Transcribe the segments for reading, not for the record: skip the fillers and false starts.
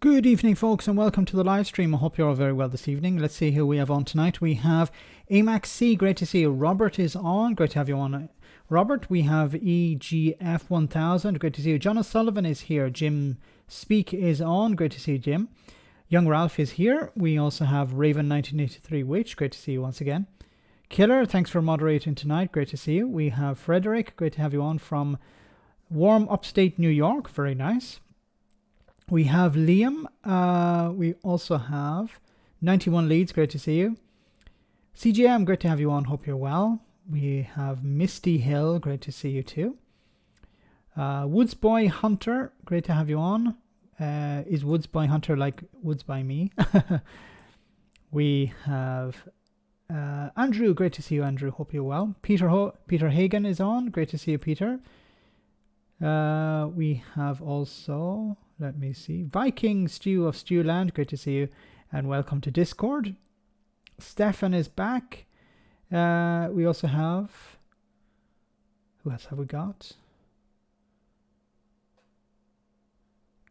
Good evening, folks, and welcome to the live stream. I hope you're all very well this evening. Let's see who we have on tonight. We have Amax C. Great to see you. Robert is on. Great to have you on, Robert. We have EGF1000. Great to see you. John O'Sullivan is here. Jim Speak is on. Great to see you, Jim. Young Ralph is here. We also have Raven1983 Witch. Great to see you once again. Killer, thanks for moderating tonight. Great to see you. We have Frederick. Great to have you on from warm upstate New York. Very nice. We have Liam. We also have 91 Leads. Great to see you. CGM, great to have you on. Hope you're well. We have Misty Hill. Great to see you too. Woodsboy Hunter. Great to have you on. Is Woodsboy Hunter like Woods by me? We have Andrew. Great to see you, Andrew. Hope you're well. Peter Hagen is on. Great to see you, Peter. We have also... Let me see. Viking Stew of Stewland. Great to see you. And welcome to Discord. Stefan is back. We also have... Who else have we got?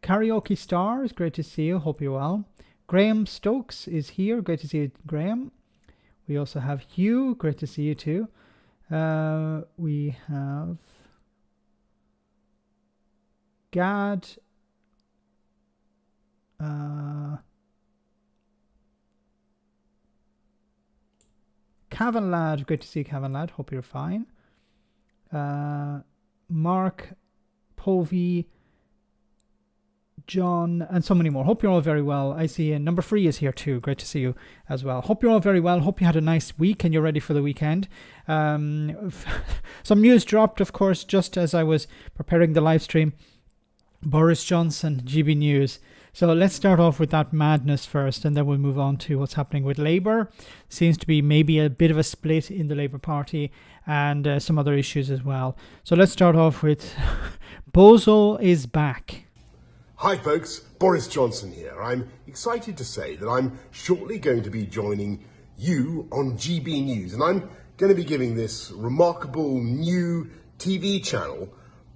Karaoke Stars. Great to see you. Hope you're well. Graham Stokes is here. Great to see you, Graham. We also have Hugh. Great to see you too. We have... Gad... Cavan Lad, great to see you, Cavan Lad. Hope you're fine. Mark, Povey, John, and so many more. Hope you're all very well. I see number 3 is here too. Great to see you as well. Hope you're all very well. Hope you had a nice week and you're ready for the weekend. Some news dropped, of course, just as I was preparing the live stream. Boris Johnson, GB News. So let's start off with that madness first, and then we'll move on to what's happening with Labour. Seems to be maybe a bit of a split in the Labour Party and some other issues as well. So let's start off with Bozo is back. Hi folks, Boris Johnson here. I'm excited to say that I'm shortly going to be joining you on GB News, and I'm going to be giving this remarkable new TV channel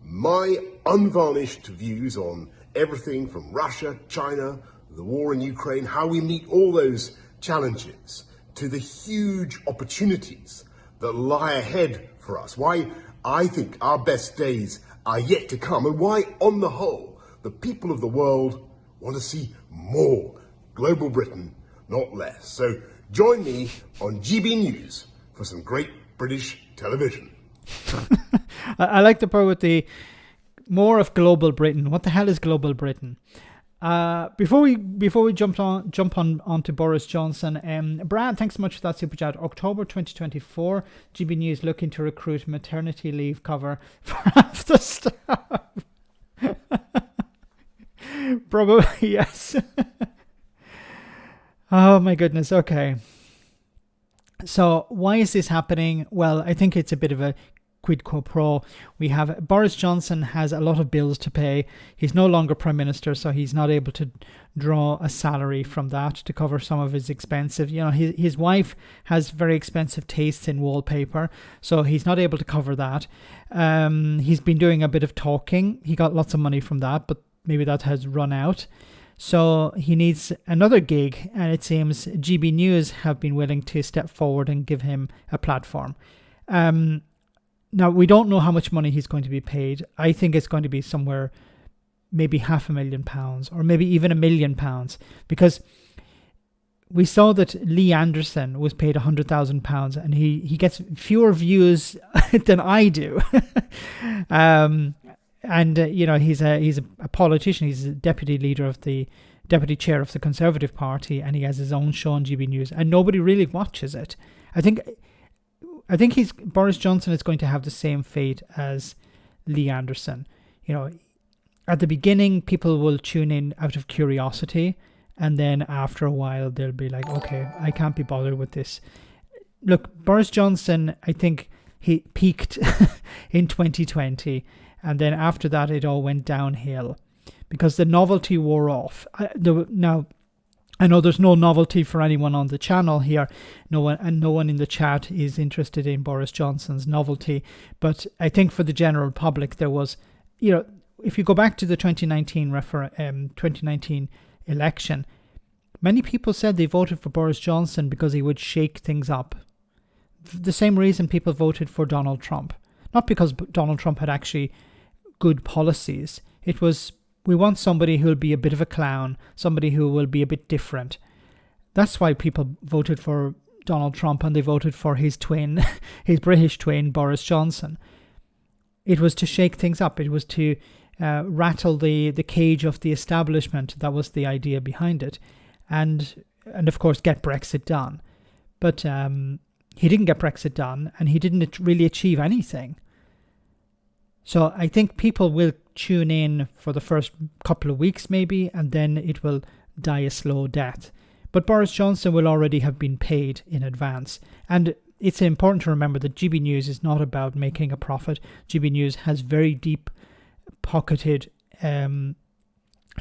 my unvarnished views on everything from Russia, China, the war in Ukraine, how we meet all those challenges, to the huge opportunities that lie ahead for us, why I think our best days are yet to come, and why, on the whole, the people of the world want to see more global Britain, not less. So join me on GB News for some great British television. I like the part with the more of global Britain. What the hell is global Britain? Before we jump onto Boris Johnson, Brad, thanks so much for that super chat. October 2024, GB News looking to recruit maternity leave cover for half the staff. Probably yes. Oh my goodness. Okay. So why is this happening? Well, I think it's a bit of a quid pro quo. We have Boris Johnson has a lot of bills to pay. He's no longer Prime Minister, so he's not able to draw a salary from that to cover some of his expensive, his wife has very expensive tastes in wallpaper, so he's not able to cover that. He's been doing a bit of talking. He got lots of money from that, but maybe that has run out. So he needs another gig, and it seems GB News have been willing to step forward and give him a platform. Now, we don't know how much money he's going to be paid. I think it's going to be somewhere maybe £500,000 or maybe even £1 million, because we saw that Lee Anderson was paid £100,000 and he gets fewer views than I do. He's a politician. He's a deputy chair of the Conservative Party, and he has his own show on GB News, and nobody really watches it. I think Boris Johnson is going to have the same fate as Lee Anderson. At the beginning, people will tune in out of curiosity, and then after a while, they'll be like, okay, I can't be bothered with this. Look, Boris Johnson, I think he peaked in 2020, and then after that, it all went downhill because the novelty wore off. Now, I know there's no novelty for anyone on the channel here. No one in the chat is interested in Boris Johnson's novelty. But I think for the general public, there was, if you go back to the 2019 election, many people said they voted for Boris Johnson because he would shake things up. The same reason people voted for Donald Trump. Not because Donald Trump had actually good policies. It was, we want somebody who will be a bit of a clown, somebody who will be a bit different. That's why people voted for Donald Trump, and they voted for his twin, his British twin, Boris Johnson. It was to shake things up. It was to rattle the cage of the establishment. That was the idea behind it. And of course, get Brexit done. But he didn't get Brexit done, and he didn't really achieve anything. So I think people will tune in for the first couple of weeks maybe, and then it will die a slow death. But Boris Johnson will already have been paid in advance. And it's important to remember that GB News is not about making a profit. GB News has very deep-pocketed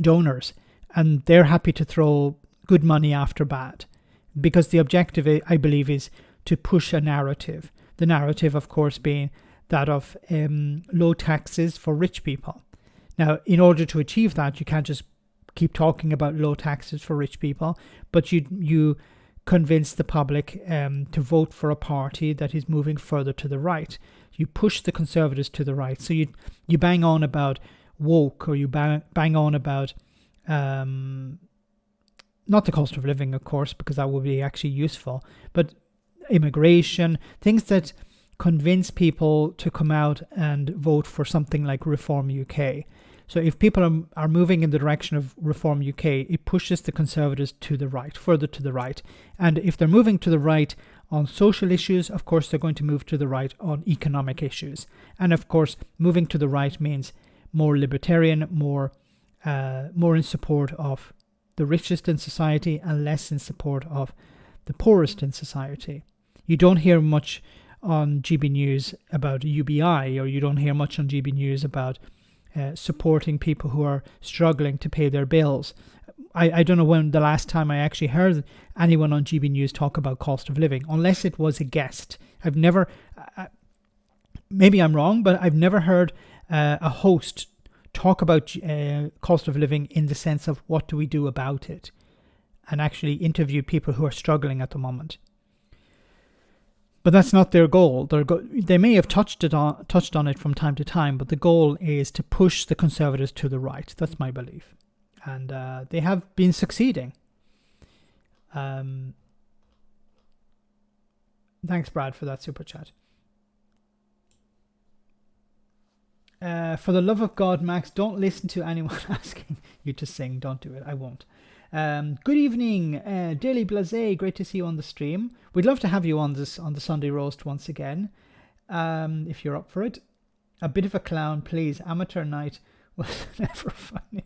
donors, and they're happy to throw good money after bad. Because the objective, I believe, is to push a narrative. The narrative, of course, being that of low taxes for rich people. Now, in order to achieve that, you can't just keep talking about low taxes for rich people, but you convince the public to vote for a party that is moving further to the right. You push the Conservatives to the right. So you bang on about woke, or you bang on about not the cost of living, of course, because that would be actually useful, but immigration, things that convince people to come out and vote for something like Reform UK. So if people are moving in the direction of Reform UK, it pushes the Conservatives to the right, further to the right. And if they're moving to the right on social issues, of course, they're going to move to the right on economic issues. And of course, moving to the right means more libertarian, more in support of the richest in society and less in support of the poorest in society. You don't hear much on GB News about UBI, or you don't hear much on GB News about supporting people who are struggling to pay their bills. I don't know when the last time I actually heard anyone on GB News talk about cost of living, unless it was a guest. I've never, maybe I'm wrong, but I've never heard a host talk about cost of living in the sense of what do we do about it, and actually interview people who are struggling at the moment. But that's not their goal. They may have touched on it from time to time, but the goal is to push the Conservatives to the right. That's my belief. And they have been succeeding. Thanks, Brad, for that super chat. For the love of God, Max, don't listen to anyone asking you to sing. Don't do it. I won't. Good evening, Daily Blase. Great to see you on the stream. We'd love to have you on the Sunday roast once again, if you're up for it. A bit of a clown, please. Amateur night was never funny.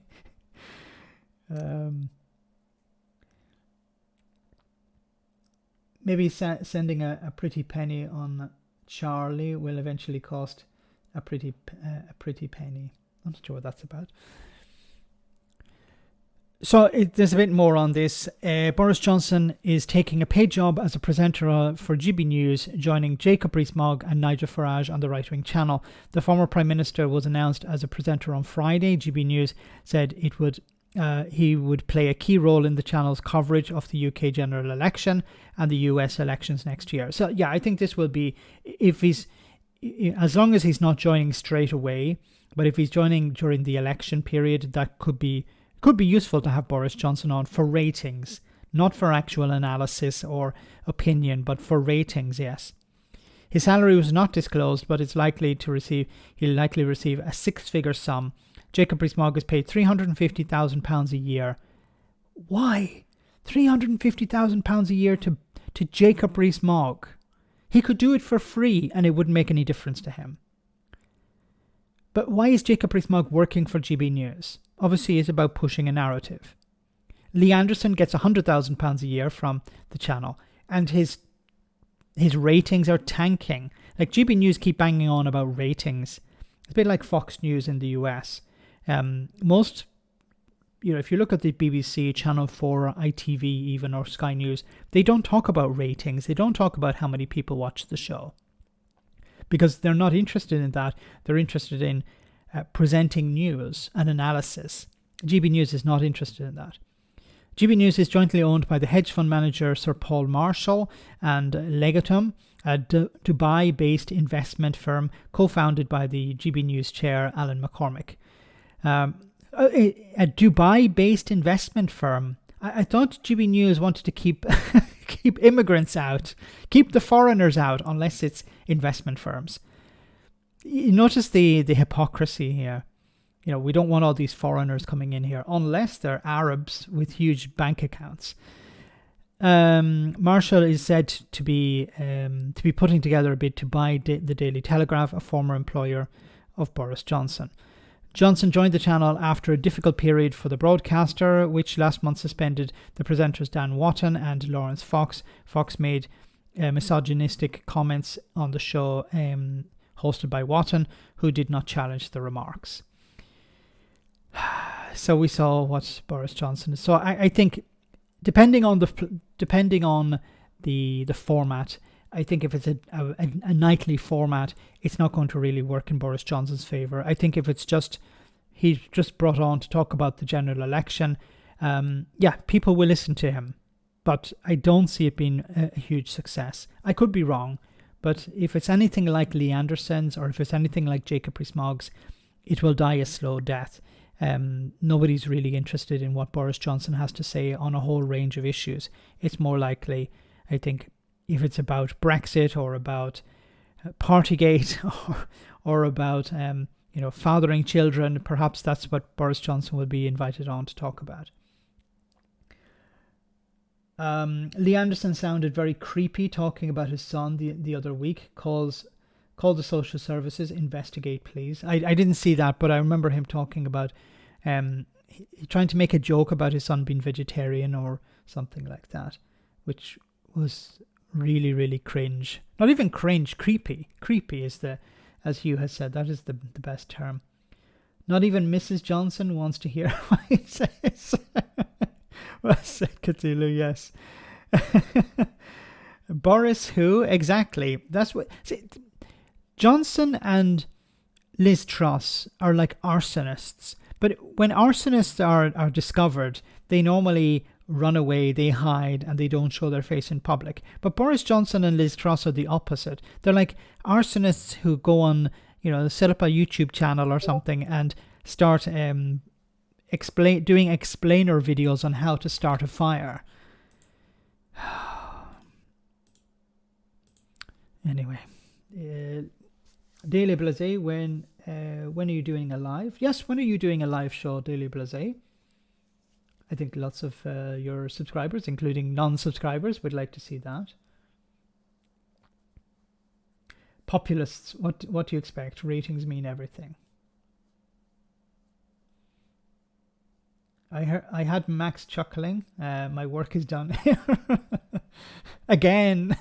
Maybe sending a pretty penny on Charlie will eventually cost a pretty penny. I'm not sure what that's about. So there's a bit more on this. Boris Johnson is taking a paid job as a presenter for GB News, joining Jacob Rees-Mogg and Nigel Farage on the right-wing channel. The former Prime Minister was announced as a presenter on Friday. GB News said he would play a key role in the channel's coverage of the UK general election and the US elections next year. So yeah, I think this will be, as long as he's not joining straight away, but if he's joining during the election period, that could be useful to have Boris Johnson on for ratings, not for actual analysis or opinion, but for ratings, yes. His salary was not disclosed, but he'll likely receive a six-figure sum. Jacob Rees-Mogg is paid £350,000 a year. Why? £350,000 a year to Jacob Rees-Mogg. He could do it for free and it wouldn't make any difference to him. But why is Jacob Rees-Mogg working for GB News? Obviously, it's about pushing a narrative. Lee Anderson gets £100,000 a year from the channel, and his ratings are tanking. Like, GB News keep banging on about ratings. It's a bit like Fox News in the US. Most, if you look at the BBC, Channel 4, ITV even, or Sky News, they don't talk about ratings. They don't talk about how many people watch the show. Because they're not interested in that. They're interested in presenting news and analysis. GB News is not interested in that. GB News is jointly owned by the hedge fund manager Sir Paul Marshall and Legatum, a Dubai-based investment firm co-founded by the GB News chair Alan McCormick. A Dubai-based investment firm. I thought GB News wanted to keep keep immigrants out, keep the foreigners out, unless it's investment firms. You notice the hypocrisy here. You know, we don't want all these foreigners coming in here unless they're Arabs with huge bank accounts. Marshall is said to be putting together a bid to buy the Daily Telegraph, a former employer of Boris Johnson. Johnson joined the channel after a difficult period for the broadcaster, which last month suspended the presenters Dan Watton and Lawrence Fox. Fox made misogynistic comments on the show hosted by Watton, who did not challenge the remarks. So we saw what Boris Johnson is. So I think depending on the format, I think if it's a nightly format, it's not going to really work in Boris Johnson's favour. I think if it's he's just brought on to talk about the general election, people will listen to him. But I don't see it being a huge success. I could be wrong, but if it's anything like Lee Anderson's or if it's anything like Jacob Rees-Mogg's, it will die a slow death. Nobody's really interested in what Boris Johnson has to say on a whole range of issues. It's more likely, I think, if it's about Brexit or about Partygate or about fathering children, perhaps that's what Boris Johnson will be invited on to talk about. Lee Anderson sounded very creepy talking about his son the other week. Call the social services, investigate please. I didn't see that, but I remember him talking about trying to make a joke about his son being vegetarian or something like that, which was really, really cringe. Not even cringe, creepy. Creepy is as Hugh has said, that is the best term. Not even Mrs. Johnson wants to hear what he says. Well said, Cthulhu, yes. Boris who? Exactly. That's what... See, Johnson and Liz Truss are like arsonists. But when arsonists are discovered, they normally run away, they hide, and they don't show their face in public. But Boris Johnson and Liz Truss are the opposite. They're like arsonists who go on, set up a YouTube channel or something and start doing explainer videos on how to start a fire. Anyway, Daily Blase, when are you doing a live? Yes, when are you doing a live show, Daily Blase? I think lots of your subscribers, including non-subscribers, would like to see that. Populists, what do you expect? Ratings mean everything. I had Max chuckling. My work is done. Again.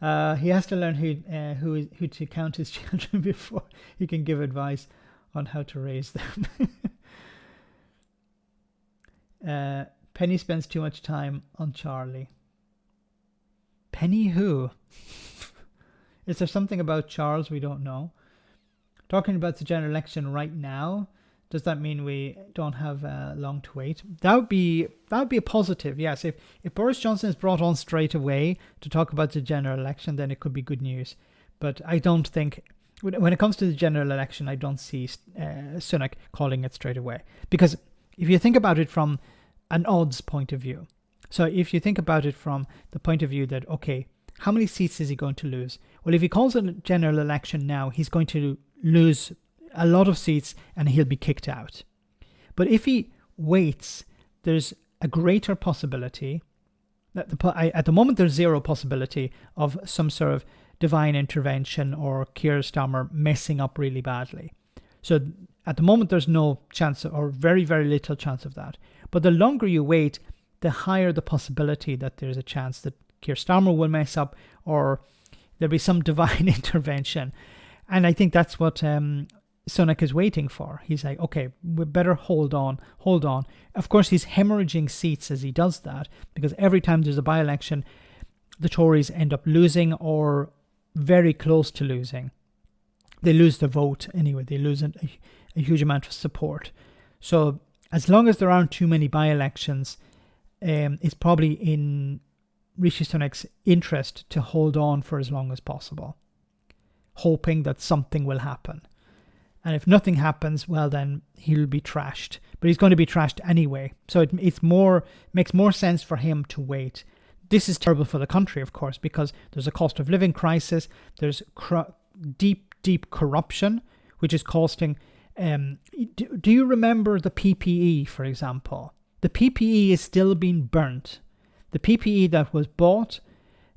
He has to learn who to count his children before he can give advice on how to raise them. Penny spends too much time on Charlie. Penny who? Is there something about Charles we don't know? Talking about the general election right now, does that mean we don't have long to wait? That would be a positive, yes. If Boris Johnson is brought on straight away to talk about the general election, then it could be good news. But I don't think, when it comes to the general election, I don't see Sunak calling it straight away. Because if you think about it from an odds point of view, so if you think about it from the point of view that, okay, how many seats is he going to lose? Well, if he calls a general election now, he's going to lose a lot of seats and he'll be kicked out. But if he waits, there's a greater possibility that at the moment there's zero possibility of some sort of divine intervention or Keir Starmer messing up really badly. So at the moment there's no chance, or very, very little chance of that. But the longer you wait, the higher the possibility that there's a chance that Keir Starmer will mess up or there'll be some divine intervention. And I think that's what Sunak is waiting for. He's like, okay, we better hold on. Of course, he's hemorrhaging seats as he does that, because every time there's a by-election, the Tories end up losing or very close to losing. They lose the vote anyway. They lose a huge amount of support. So as long as there aren't too many by-elections, it's probably in Rishi Sunak's interest to hold on for as long as possible, hoping that something will happen. And if nothing happens, well, then he'll be trashed. But he's going to be trashed anyway. So it makes more sense for him to wait. This is terrible for the country, of course, because there's a cost of living crisis. There's deep corruption, which is costing... do you remember the PPE, for example? The PPE is still being burnt. The PPE that was bought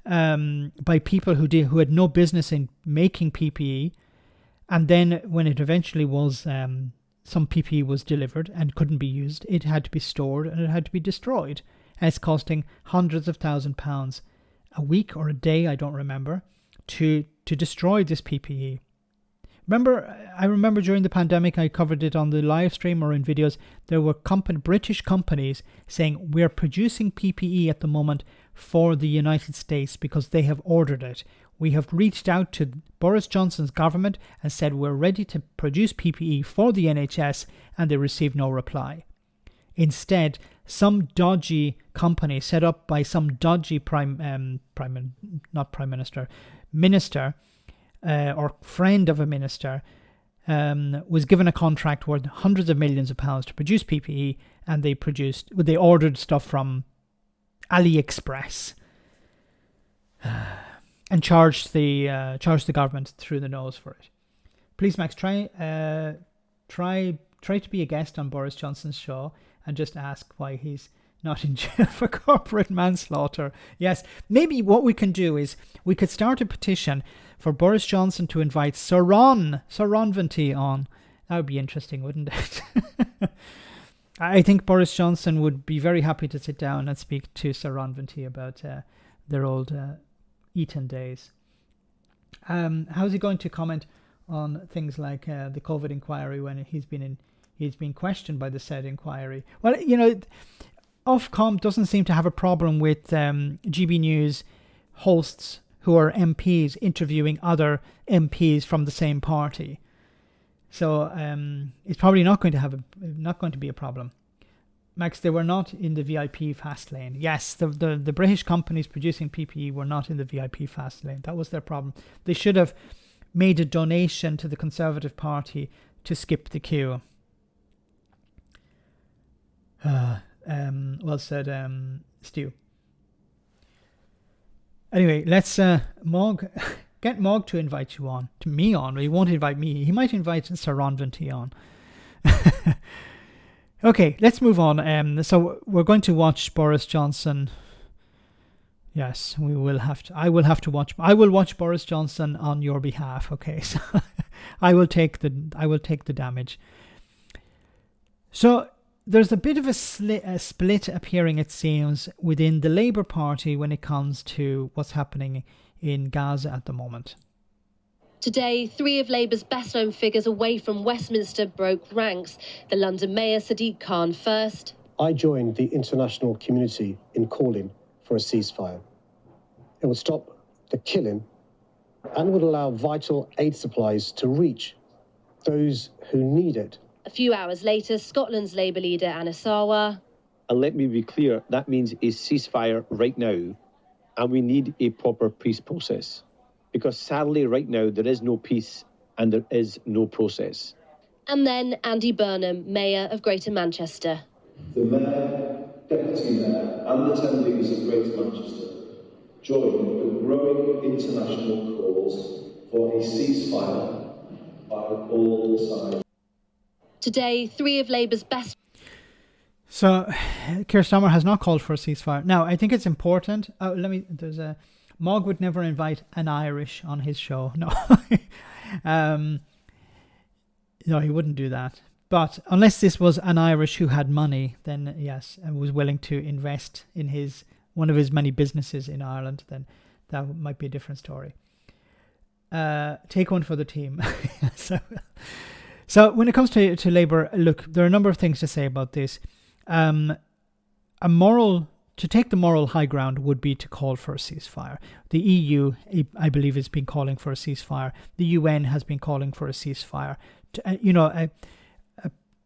by people who had no business in making PPE, and then when it eventually was, some PPE was delivered and couldn't be used, it had to be stored and it had to be destroyed. And it's costing hundreds of £1,000s a week or a day, I don't remember, to destroy this PPE. I remember during the pandemic, I covered it on the live stream or in videos. There were British companies saying, we're producing PPE at the moment for the United States because they have ordered it. We have reached out to Boris Johnson's government and said we're ready to produce PPE for the NHS, and they received no reply. Instead, some dodgy company set up by some dodgy minister or friend of a minister was given a contract worth hundreds of millions of pounds to produce PPE, and they ordered stuff from AliExpress and charged the government through the nose for it. Please, Max, try to be a guest on Boris Johnson's show and just ask why he's not in jail for corporate manslaughter. Yes, maybe what we can do is we could start a petition for Boris Johnson to invite Saron Venti on. That would be interesting, wouldn't it? I think Boris Johnson would be very happy to sit down and speak to Saron Venti about their old Eton days. How's he going to comment on things like the COVID inquiry when he's been questioned by the said inquiry? Well, Ofcom doesn't seem to have a problem with GB News hosts who are MPs interviewing other MPs from the same party. So it's probably not going to be a problem. Max, they were not in the VIP fast lane. Yes, the British companies producing PPE were not in the VIP fast lane. That was their problem. They should have made a donation to the Conservative Party to skip the queue. Well said, Stu. Anyway, let's get Mog to invite you on. To me on. He won't invite me. He might invite Saron Venti on. Okay, let's move on. So we're going to watch Boris Johnson. Yes, we will have to. I will watch Boris Johnson on your behalf. Okay, so I will take the damage. So there's a bit of a split appearing, it seems, within the Labour Party when it comes to what's happening in Gaza at the moment. Today, 3 of Labour's best-known figures away from Westminster broke ranks. The London Mayor, Sadiq Khan, first. I joined the international community in calling for a ceasefire. It would stop the killing and would allow vital aid supplies to reach those who need it. A few hours later, Scotland's Labour leader, Anna Sarwar. And let me be clear, that means a ceasefire right now, and we need a proper peace process. Because sadly, right now, there is no peace and there is no process. And then Andy Burnham, Mayor of Greater Manchester. The Mayor, Deputy Mayor and attendees of Greater Manchester join the growing international calls for a ceasefire by all sides. Today, 3 of Labour's best... So, Keir Starmer has not called for a ceasefire. Now, I think it's important. Mog would never invite an Irish on his show. No. No, he wouldn't do that. But unless this was an Irish who had money, then yes, and was willing to invest in one of his many businesses in Ireland, then that might be a different story. Take one for the team. So when it comes to Labour, look, there are a number of things to say about this. To take the moral high ground would be to call for a ceasefire. The EU, I believe, has been calling for a ceasefire. The UN has been calling for a ceasefire. A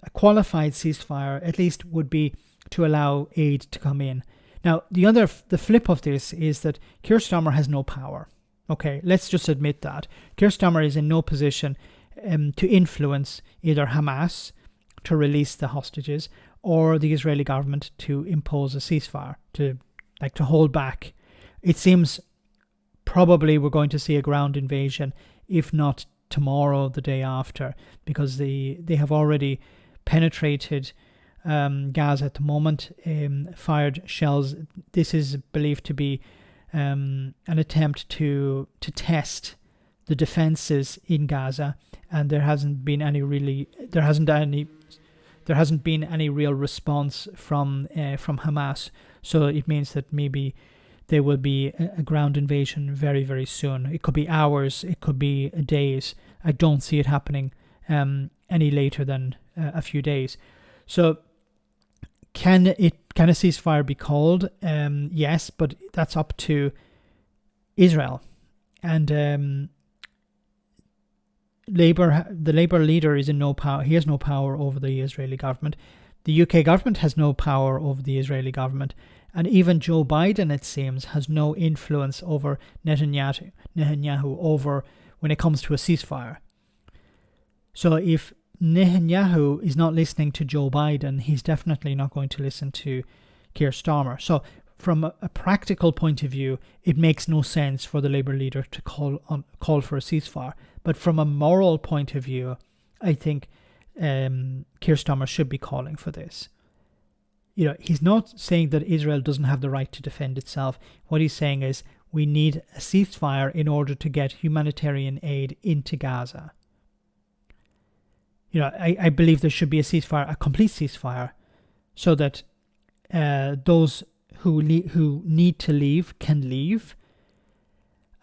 a qualified ceasefire at least would be to allow aid to come in. Now, the flip of this is that Keir Starmer has no power. Okay, let's just admit that. Keir Starmer is in no position to influence either Hamas to release the hostages or the Israeli government to impose a ceasefire, to hold back. It seems probably we're going to see a ground invasion, if not tomorrow, the day after, because they have already penetrated Gaza at the moment, fired shells. This is believed to be an attempt to test the defenses in Gaza, and there hasn't been any real response from Hamas. So it means that maybe there will be a ground invasion very, very soon. It could be hours, it could be days. I don't see it happening any later than a few days. So can a ceasefire be called? Yes, but that's up to Israel. And the Labour leader is in no power. He has no power over the Israeli government. The UK government has no power over the Israeli government. And even Joe Biden, it seems, has no influence over Netanyahu over when it comes to a ceasefire. So if Netanyahu is not listening to Joe Biden, he's definitely not going to listen to Keir Starmer. So from a practical point of view, it makes no sense for the Labour leader to call for a ceasefire. But from a moral point of view, I think Keir Starmer should be calling for this. You know, he's not saying that Israel doesn't have the right to defend itself. What he's saying is we need a ceasefire in order to get humanitarian aid into Gaza. You know, I believe there should be a ceasefire, a complete ceasefire, so that those who need to leave can leave.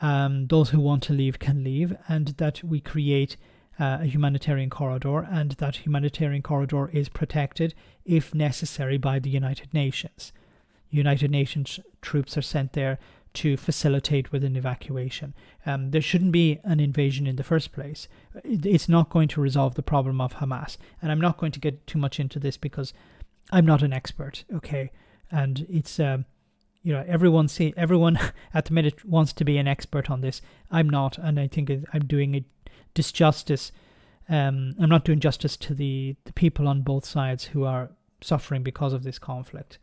Those who want to leave can leave, and that we create a humanitarian corridor, and that humanitarian corridor is protected, if necessary, by the United Nations. United Nations troops are sent there to facilitate with an evacuation. There shouldn't be an invasion in the first place. It's not going to resolve the problem of Hamas. And I'm not going to get too much into this because I'm not an expert, okay? And it's, everyone at the minute wants to be an expert on this. I'm not, and I think I'm doing a disjustice. I'm not doing justice to the people on both sides who are suffering because of this conflict.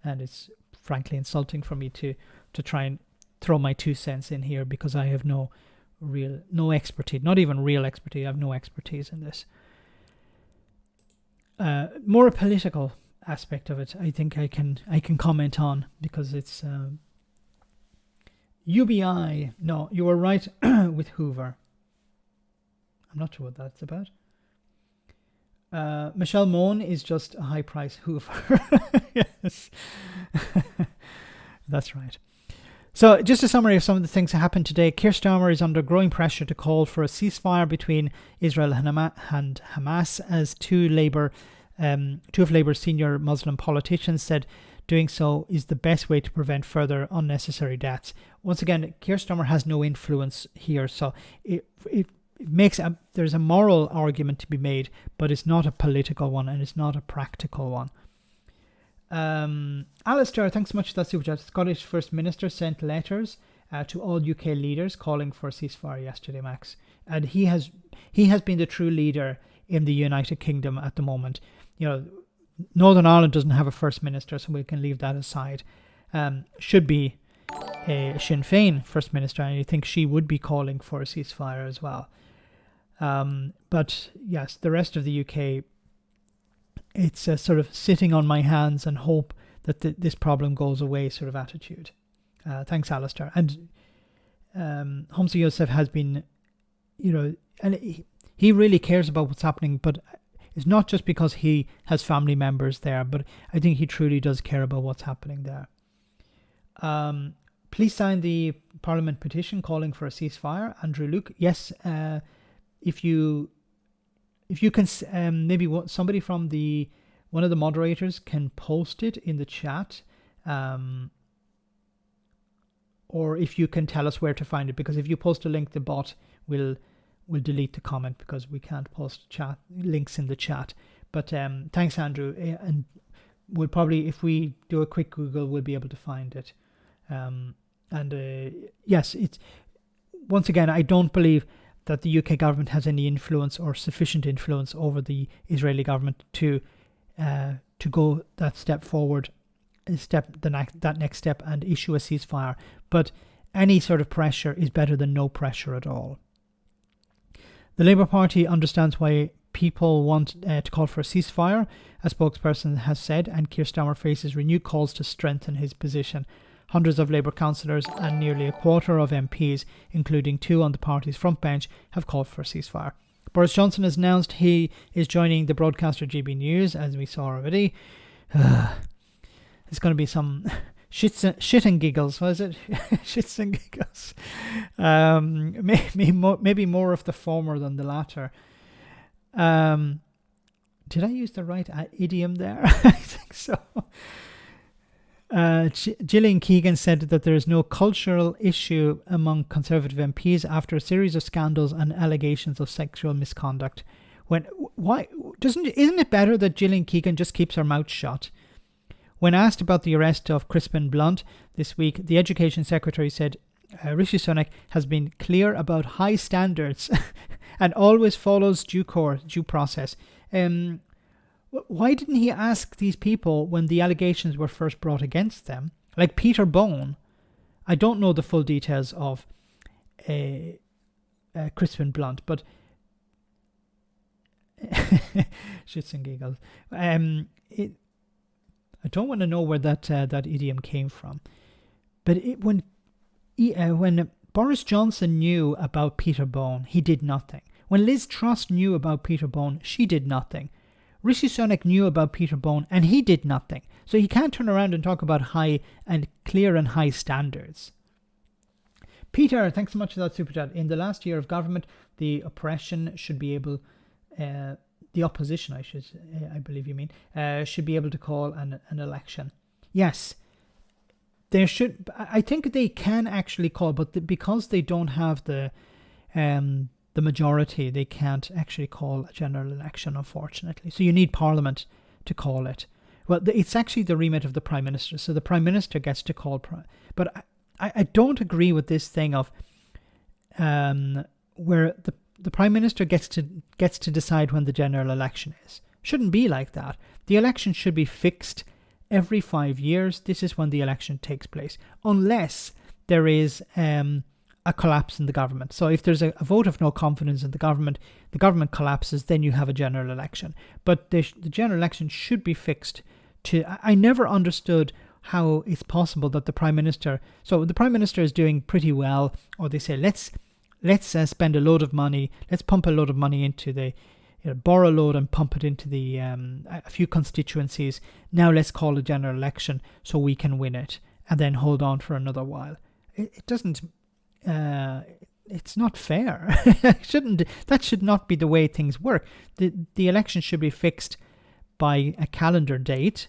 And it's frankly insulting for me to try and throw my 2 cents in here, because I have no expertise, not even real expertise. I have no expertise in this. More a political aspect of it, I think I can comment on, because it's UBI. No, you were right with Hoover. I'm not sure what that's about. Michelle Moan is just a high price Hoover. Yes. That's right. So just a summary of some of the things that happened today. Keir Starmer is under growing pressure to call for a ceasefire between Israel and Hamas, as two of Labour's senior Muslim politicians said doing so is the best way to prevent further unnecessary deaths. Once again, Keir Starmer has no influence here, so it makes there's a moral argument to be made, but it's not a political one, and it's not a practical one. Alistair, thanks so much for that super chat. Scottish First Minister sent letters to all UK leaders calling for a ceasefire yesterday, Max. And he has been the true leader in the United Kingdom at the moment. You know, Northern Ireland doesn't have a First Minister, so we can leave that aside. Should be a Sinn Féin First Minister, and I think she would be calling for a ceasefire as well. But yes, the rest of the UK, it's a sort of sitting on my hands and hope that this problem goes away sort of attitude. Thanks, Alistair. And Humza Yousaf has been, and he really cares about what's happening, but it's not just because he has family members there, but I think he truly does care about what's happening there. Please sign the Parliament petition calling for a ceasefire. Andrew Luke, yes, if you can, maybe somebody from one of the moderators can post it in the chat, or if you can tell us where to find it, because if you post a link, the bot will delete the comment because we can't post chat links in the chat. But thanks, Andrew. And we'll probably, if we do a quick Google, we'll be able to find it. Yes, it's once again, I don't believe that the UK government has any influence or sufficient influence over the Israeli government to go that step forward, that next step, and issue a ceasefire. But any sort of pressure is better than no pressure at all. The Labour Party understands why people want to call for a ceasefire, a spokesperson has said, and Keir Starmer faces renewed calls to strengthen his position. Hundreds of Labour councillors and nearly a quarter of MPs, including 2 on the party's front bench, have called for a ceasefire. Boris Johnson has announced he is joining the broadcaster GB News, as we saw already. It's going to be some shit and giggles, was it? Shits and giggles. Maybe more of the former than the latter. Did I use the right idiom there? I think so. Gillian Keegan said that there is no cultural issue among Conservative MPs after a series of scandals and allegations of sexual misconduct. Isn't it better that Gillian Keegan just keeps her mouth shut? When asked about the arrest of Crispin Blunt this week, the Education Secretary said Rishi Sunak has been clear about high standards and always follows due process. Why didn't he ask these people when the allegations were first brought against them? Like Peter Bone. I don't know the full details of Crispin Blunt, but shits and giggles. I don't want to know where that idiom came from. But when Boris Johnson knew about Peter Bone, he did nothing. When Liz Truss knew about Peter Bone, she did nothing. Rishi Sunak knew about Peter Bone and he did nothing. So he can't turn around and talk about high and clear and high standards. Peter, thanks so much for that super chat. In the last year of government, the opposition, I believe you mean, should be able to call an election. Yes, there should. I think they can actually call, but because they don't have the majority, they can't actually call a general election, unfortunately. So you need Parliament to call it. Well, it's actually the remit of the Prime Minister. So the Prime Minister gets to call. But I don't agree with this thing of where the Prime Minister gets to decide when the general election is. Shouldn't be like that. The election should be fixed every 5 years. This is when the election takes place. Unless there is a collapse in the government. So if there's a vote of no confidence in the government collapses, then you have a general election. But the general election should be fixed to... I never understood how it's possible that the Prime Minister... So the Prime Minister is doing pretty well, or they say, let's spend a load of money, let's pump a load of money into the... borrow a load and pump it into the a few constituencies. Now let's call a general election so we can win it and then hold on for another while. It doesn't... it's not fair. That should not be the way things work. The election should be fixed by a calendar date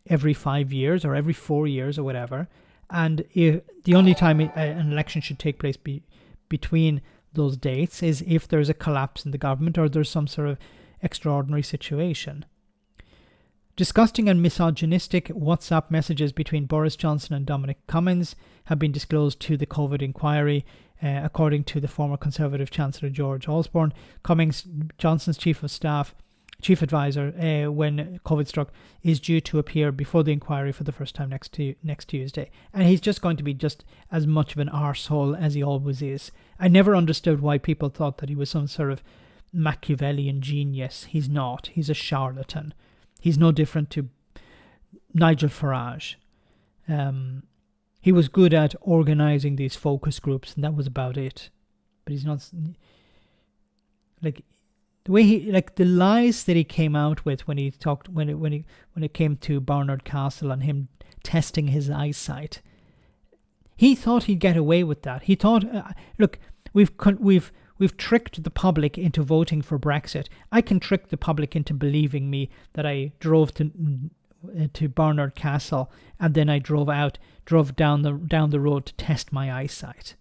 every 5 years or every 4 years or whatever. And the only time an election should take place between those dates is if there's a collapse in the government or there's some sort of extraordinary situation. Disgusting and misogynistic WhatsApp messages between Boris Johnson and Dominic Cummings have been disclosed to the COVID inquiry, according to the former Conservative Chancellor George Osborne. Cummings, Johnson's chief advisor, when COVID struck, is due to appear before the inquiry for the first time next Tuesday. And he's just going to be just as much of an arsehole as he always is. I never understood why people thought that he was some sort of Machiavellian genius. He's not. He's a charlatan. He's no different to Nigel Farage. He was good at organising these focus groups, and that was about it. But he's not... Like, the way the lies that he came out with when he talked, when it came to Barnard Castle and him testing his eyesight, he thought he'd get away with that. He thought, look, we've tricked the public into voting for Brexit. I can trick the public into believing me that I drove to Barnard Castle and then I drove down the road to test my eyesight.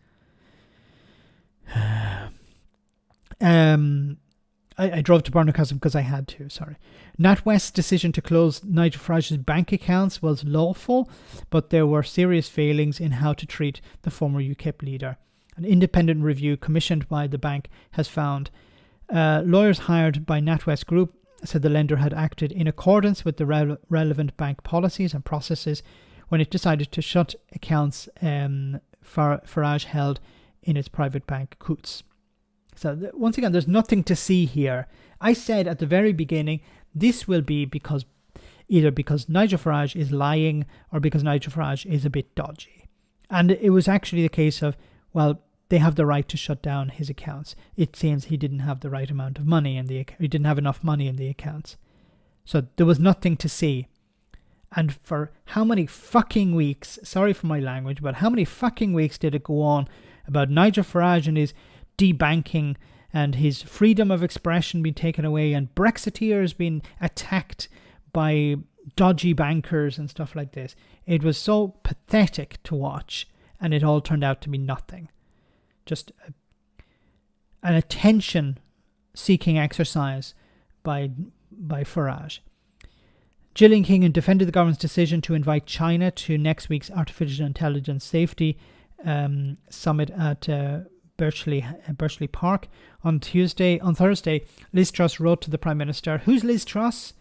I drove to Barnacastle because I had to, sorry. NatWest's decision to close Nigel Farage's bank accounts was lawful, but there were serious failings in how to treat the former UKIP leader. An independent review commissioned by the bank has found lawyers hired by NatWest Group said the lender had acted in accordance with the relevant bank policies and processes when it decided to shut accounts Farage held in its private bank, Coutts. So once again, there's nothing to see here. I said at the very beginning, this will be either because Nigel Farage is lying or because Nigel Farage is a bit dodgy. And it was actually the case of, well, they have the right to shut down his accounts. It seems he didn't have the right amount of money in the account. He didn't have enough money in the accounts. So there was nothing to see. And for how many fucking weeks, sorry for my language, but how many fucking weeks did it go on about Nigel Farage and his debanking and his freedom of expression being taken away and Brexiteers being attacked by dodgy bankers and stuff like this? It was so pathetic to watch, and it all turned out to be nothing. Just an attention-seeking exercise by Farage. Gillian King defended the government's decision to invite China to next week's Artificial Intelligence Safety Summit at Birchley Park on Thursday. Liz Truss wrote to the Prime Minister. Who's Liz Truss?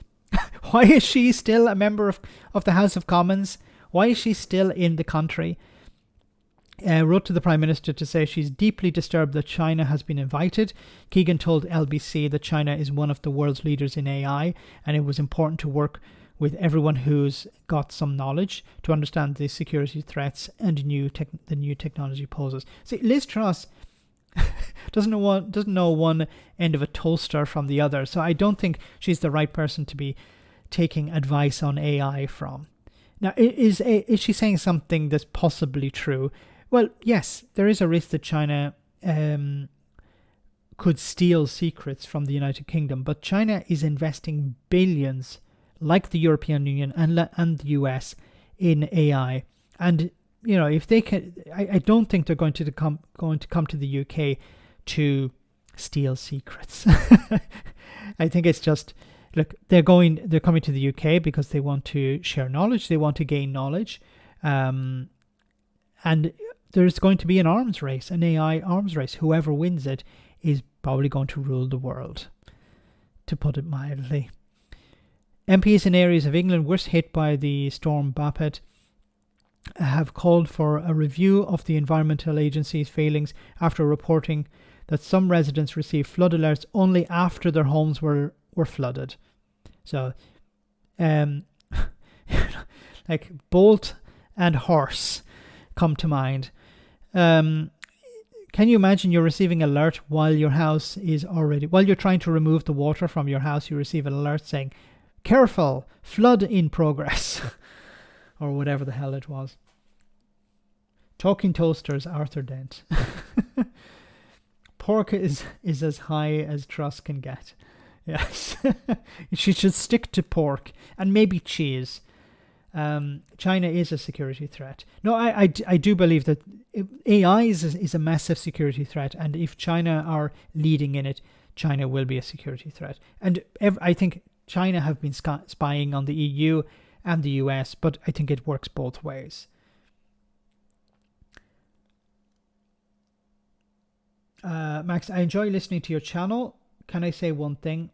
Why is she still a member of the House of Commons? Why is she still in the country? Wrote to the Prime Minister to say she's deeply disturbed that China has been invited. Keegan told LBC that China is one of the world's leaders in AI, and it was important to work with everyone who's got some knowledge to understand the security threats and the new technology poses. See, Liz Truss doesn't know one end of a toaster from the other, so I don't think she's the right person to be taking advice on AI from. Now, is she saying something that's possibly true? Well, yes, there is a risk that China could steal secrets from the United Kingdom, but China is investing billions, like the European Union and the US, in AI. And you know, if they can, I don't think they're going to come to the UK to steal secrets. I think it's just, look, they're coming to the UK because they want to share knowledge, they want to gain knowledge, and there's going to be an arms race, an AI arms race. Whoever wins it is probably going to rule the world, to put it mildly. MPs in areas of England worst hit by the storm Bapet have called for a review of the environmental agency's failings after reporting that some residents received flood alerts only after their homes were flooded. So, like Bolt and Horse come to mind. Can you imagine you're receiving an alert while you're trying to remove the water from your house, you receive an alert saying, "Careful, flood in progress," or whatever the hell it was. Talking toasters, Arthur Dent. Pork is as high as Truss can get. Yes. She should stick to pork and maybe cheese. China is a security threat. No, I do believe that AI is a massive security threat, and if China are leading in it, China will be a security threat. And I think China have been spying on the EU and the US, but I think it works both ways. Max, I enjoy listening to your channel. Can I say one thing?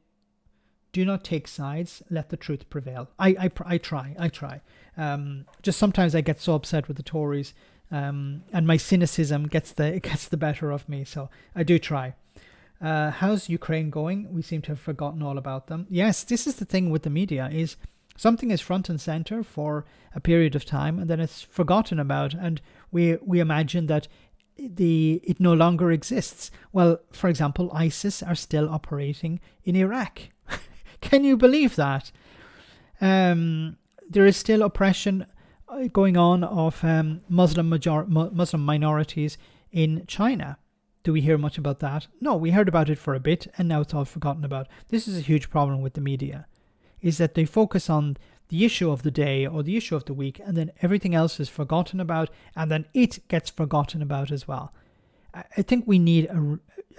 Do not take sides. Let the truth prevail. I try. Just sometimes I get so upset with the Tories, and my cynicism gets the better of me. So I do try. How's Ukraine going? We seem to have forgotten all about them. Yes, this is the thing with the media, is something is front and center for a period of time, and then it's forgotten about, and we imagine that it no longer exists. Well, for example, ISIS are still operating in Iraq. Can you believe that? There is still oppression going on of Muslim minorities in China. Do we hear much about that? No, we heard about it for a bit, and now it's all forgotten about. This is a huge problem with the media, is that they focus on the issue of the day or the issue of the week, and then everything else is forgotten about, and then it gets forgotten about as well. I think we need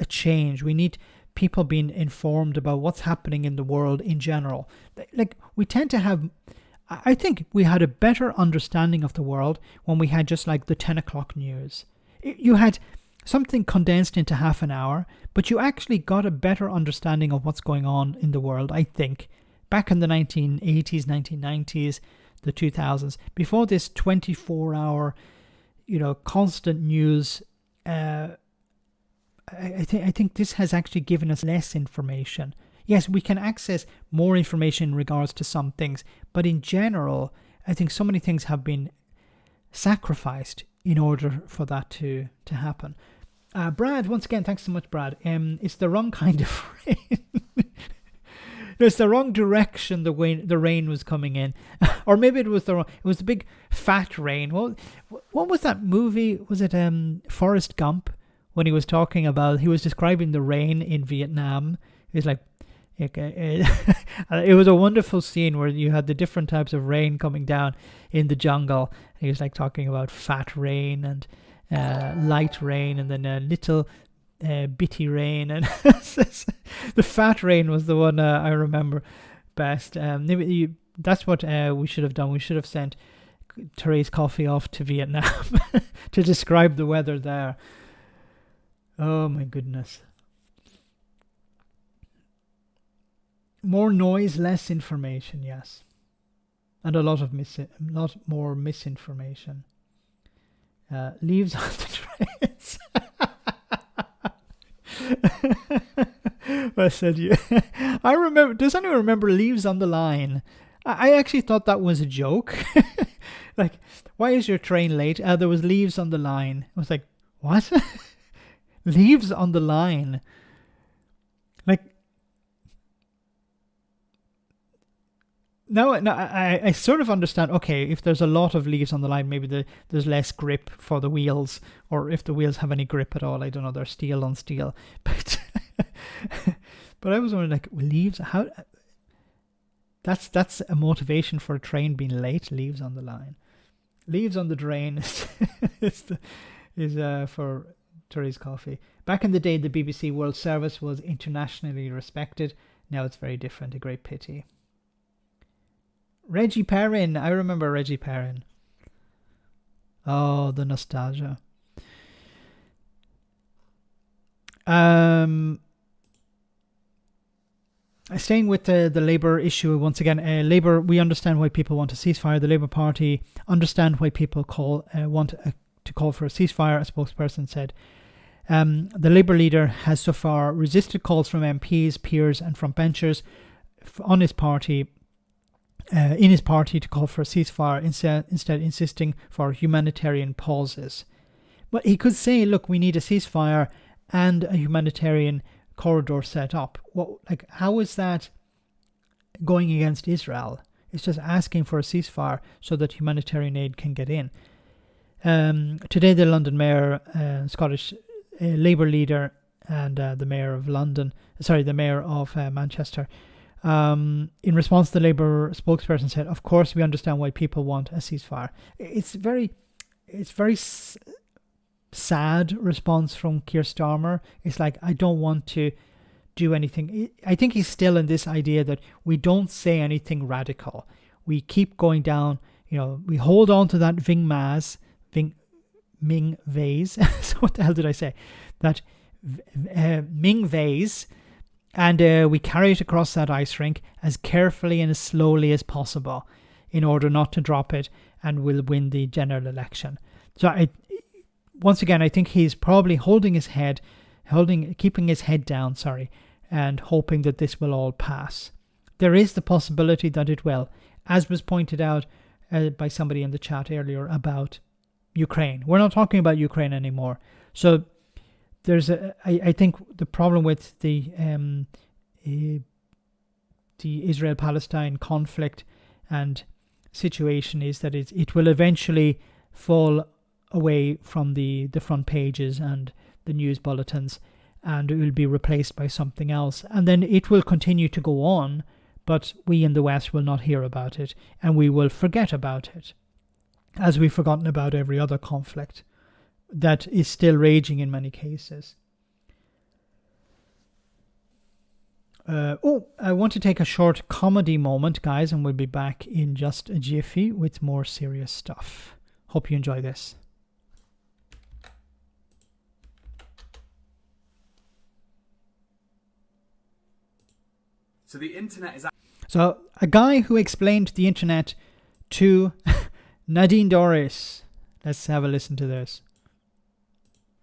a change. We need people being informed about what's happening in the world in general. Like, we tend to have, I think we had a better understanding of the world when we had just like the 10 o'clock news. You had something condensed into half an hour, but you actually got a better understanding of what's going on in the world, I think, back in the 1980s, 1990s, the 2000s, before this 24-hour, constant news. I think this has actually given us less information. Yes, we can access more information in regards to some things, but in general, I think so many things have been sacrificed in order for that to happen. Brad, once again, thanks so much, Brad. It's the wrong kind of rain. It's the wrong direction the rain was coming in. Or maybe it was the big fat rain. Well, what was that movie? Was it Forrest Gump? When he was describing the rain in Vietnam. He was like, it was a wonderful scene where you had the different types of rain coming down in the jungle. He was like talking about fat rain and light rain, and then a little bitty rain, and the fat rain was the one I remember best. That's what we should have done. We should have sent Therese Coffey off to Vietnam to describe the weather there. Oh my goodness. More noise, less information, yes. And a lot more misinformation. Leaves on the trains. I said, yeah. I remember. Does anyone remember Leaves on the Line? I actually thought that was a joke. Like, why is your train late? There was leaves on the line. I was like, what? Leaves on the line. Like, no, I sort of understand. Okay, if there's a lot of leaves on the line, maybe there's less grip for the wheels, or if the wheels have any grip at all. I don't know. They're steel on steel, but I was wondering, like, leaves. How? That's a motivation for a train being late. Leaves on the line, leaves on the drain is for Therese Coffey. Back in the day, the BBC World Service was internationally respected. Now it's very different. A great pity. Reggie Perrin. I remember Reggie Perrin. Oh, the nostalgia. Staying with the Labour issue once again. Labour, we understand why people want a ceasefire. The Labour Party understand why people want to call for a ceasefire, a spokesperson said. The Labour leader has so far resisted calls from MPs, peers and frontbenchers in his party to call for a ceasefire, instead insisting for humanitarian pauses. But he could say, look, we need a ceasefire and a humanitarian corridor set up. How is that going against Israel? It's just asking for a ceasefire so that humanitarian aid can get in. Today, the London mayor, Scottish Labour leader, and the mayor of Manchester, in response, the Labour spokesperson said, "Of course, we understand why people want a ceasefire." It's very sad response from Keir Starmer. It's like, I don't want to do anything. I think he's still in this idea that we don't say anything radical. We keep going down, we hold on to that Ming vase. So what the hell did I say? That Ming vase, and we carry it across that ice rink as carefully and as slowly as possible in order not to drop it, and we'll win the general election. So once again, I think he's probably keeping his head down, and hoping that this will all pass. There is the possibility that it will, as was pointed out by somebody in the chat earlier about Ukraine. We're not talking about Ukraine anymore. So I think the problem with the Israel-Palestine conflict and situation is that it will eventually fall away from the front pages and the news bulletins, and it will be replaced by something else, and then it will continue to go on, but we in the West will not hear about it, and we will forget about it, as we've forgotten about every other conflict that is still raging in many cases. I want to take a short comedy moment, guys, and we'll be back in just a jiffy with more serious stuff. Hope you enjoy this. So the internet is... So a guy who explained the internet to Nadine Dorris. Let's have a listen to this.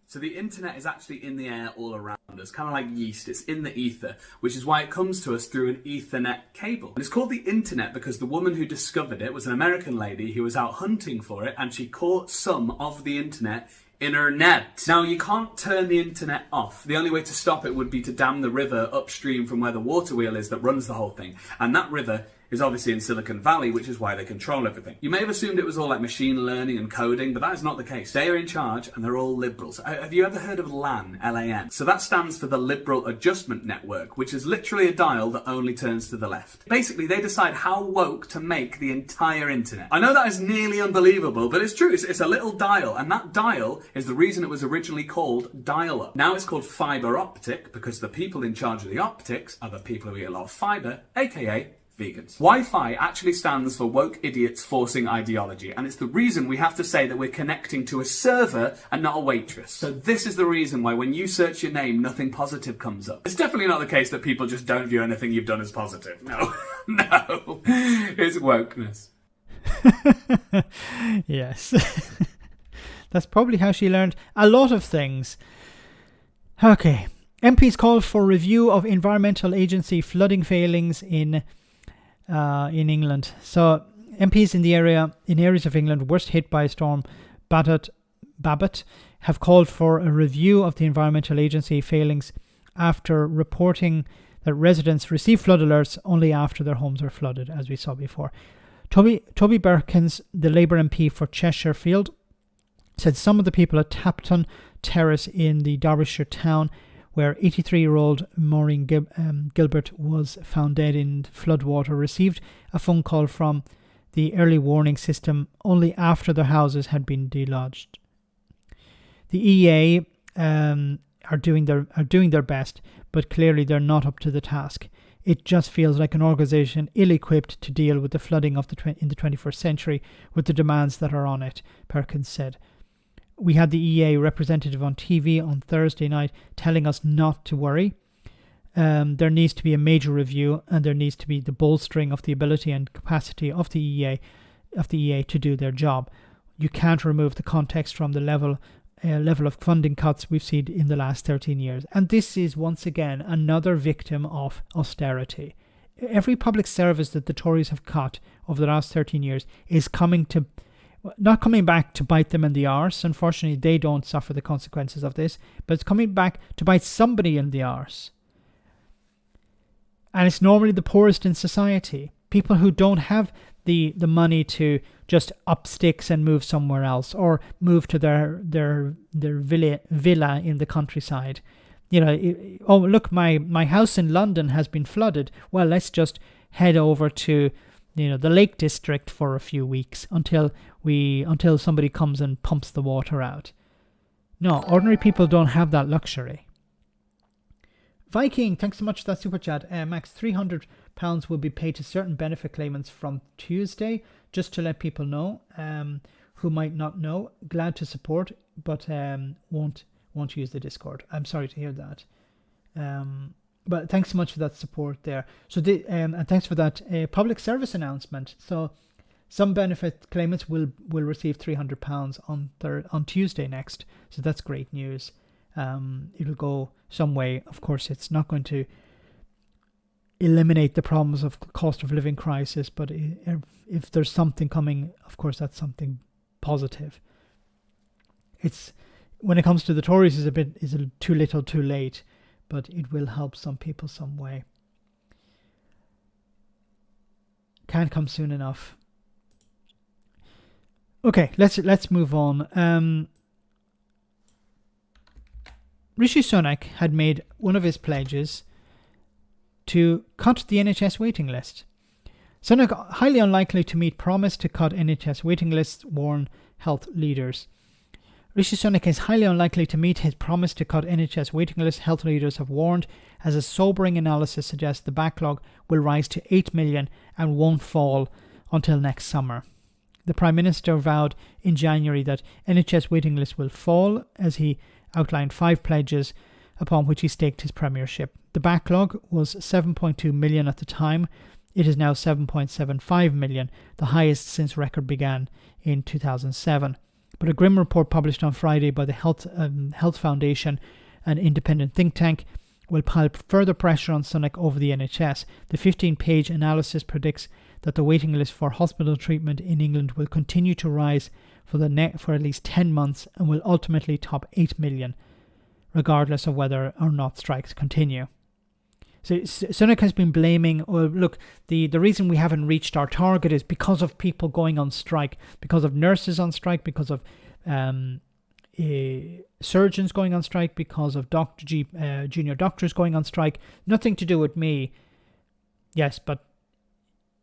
So the internet is actually in the air all around us, kind of like yeast. It's in the ether, which is why it comes to us through an Ethernet cable. And it's called the internet because the woman who discovered it was an American lady who was out hunting for it, and she caught some of the internet in her net. Now, you can't turn the internet off. The only way to stop it would be to dam the river upstream from where the water wheel is that runs the whole thing. And that river is obviously in Silicon Valley, which is why they control everything. You may have assumed it was all like machine learning and coding, but that is not the case. They are in charge, and they're all liberals. Have you ever heard of LAN, L-A-N? So that stands for the Liberal Adjustment Network, which is literally a dial that only turns to the left. Basically, they decide how woke to make the entire internet. I know that is nearly unbelievable, but it's true. It's a little dial, and that dial is the reason it was originally called dial-up. Now it's called fiber optic, because the people in charge of the optics are the people who eat a lot of fiber, aka vegans. Wi-Fi actually stands for woke idiots forcing ideology, and it's the reason we have to say that we're connecting to a server and not a waitress. So this is the reason why when you search your name, nothing positive comes up. It's definitely not the case that people just don't view anything you've done as positive. No, no, it's wokeness. Yes. That's probably how she learned a lot of things. Okay. MPs called for review of environmental agency flooding failings in England. So MPs in areas of England worst hit by Storm Babbitt have called for a review of the environmental agency failings after reporting that residents receive flood alerts only after their homes are flooded, as we saw before. Toby Berkins, the Labour MP for Cheshire Field, said some of the people at Tapton Terrace in the Derbyshire town where 83-year-old Maureen Gilbert was found dead in floodwater, received a phone call from the early warning system only after their houses had been deluged. The EA are doing their best, but clearly they're not up to the task. It just feels like an organisation ill-equipped to deal with the flooding of in the 21st century with the demands that are on it, Perkins said. We had the EA representative on TV on Thursday night telling us not to worry. There needs to be a major review, and there needs to be the bolstering of the ability and capacity of the EA to do their job. You can't remove the context from the level of funding cuts we've seen in the last 13 years. And this is once again another victim of austerity. Every public service that the Tories have cut over the last 13 years is not coming back to bite them in the arse. Unfortunately, they don't suffer the consequences of this, but it's coming back to bite somebody in the arse. And it's normally the poorest in society. People who don't have the money to just up sticks and move somewhere else, or move to their villa in the countryside. You know, oh look, my house in London has been flooded. Well, let's just head over to the Lake District for a few weeks until somebody comes and pumps the water out. No, ordinary people don't have that luxury. Viking, thanks so much for that super chat. Max, £300 will be paid to certain benefit claimants from Tuesday, just to let people know who might not know. Glad to support, but won't use the Discord. I'm sorry to hear that. But thanks so much for that support there. So and thanks for that public service announcement. So some benefit claimants will receive £300 on Tuesday next. So that's great news. It'll go some way. Of course, it's not going to eliminate the problems of cost of living crisis, but if there's something coming, of course, that's something positive. It's when it comes to the Tories, is a too little, too late, but it will help some people some way. Can't come soon enough. Okay, let's move on. Rishi Sunak had made one of his pledges to cut the NHS waiting list. Sunak, highly unlikely to meet promise to cut NHS waiting lists, warn health leaders. Rishi Sunak is highly unlikely to meet his promise to cut NHS waiting lists, health leaders have warned, as a sobering analysis suggests the backlog will rise to 8 million and won't fall until next summer. The Prime Minister vowed in January that NHS waiting lists will fall, as he outlined 5 pledges upon which he staked his premiership. The backlog was 7.2 million at the time. It is now 7.75 million, the highest since record began in 2007. But a grim report published on Friday by the Health Foundation, an independent think tank, will pile further pressure on Sunak over the NHS. The 15-page analysis predicts that the waiting list for hospital treatment in England will continue to rise for at least 10 months and will ultimately top 8 million, regardless of whether or not strikes continue. So Sunak has been blaming, the reason we haven't reached our target is because of people going on strike, because of nurses on strike, because of surgeons going on strike, because of junior doctors going on strike. Nothing to do with me. Yes, but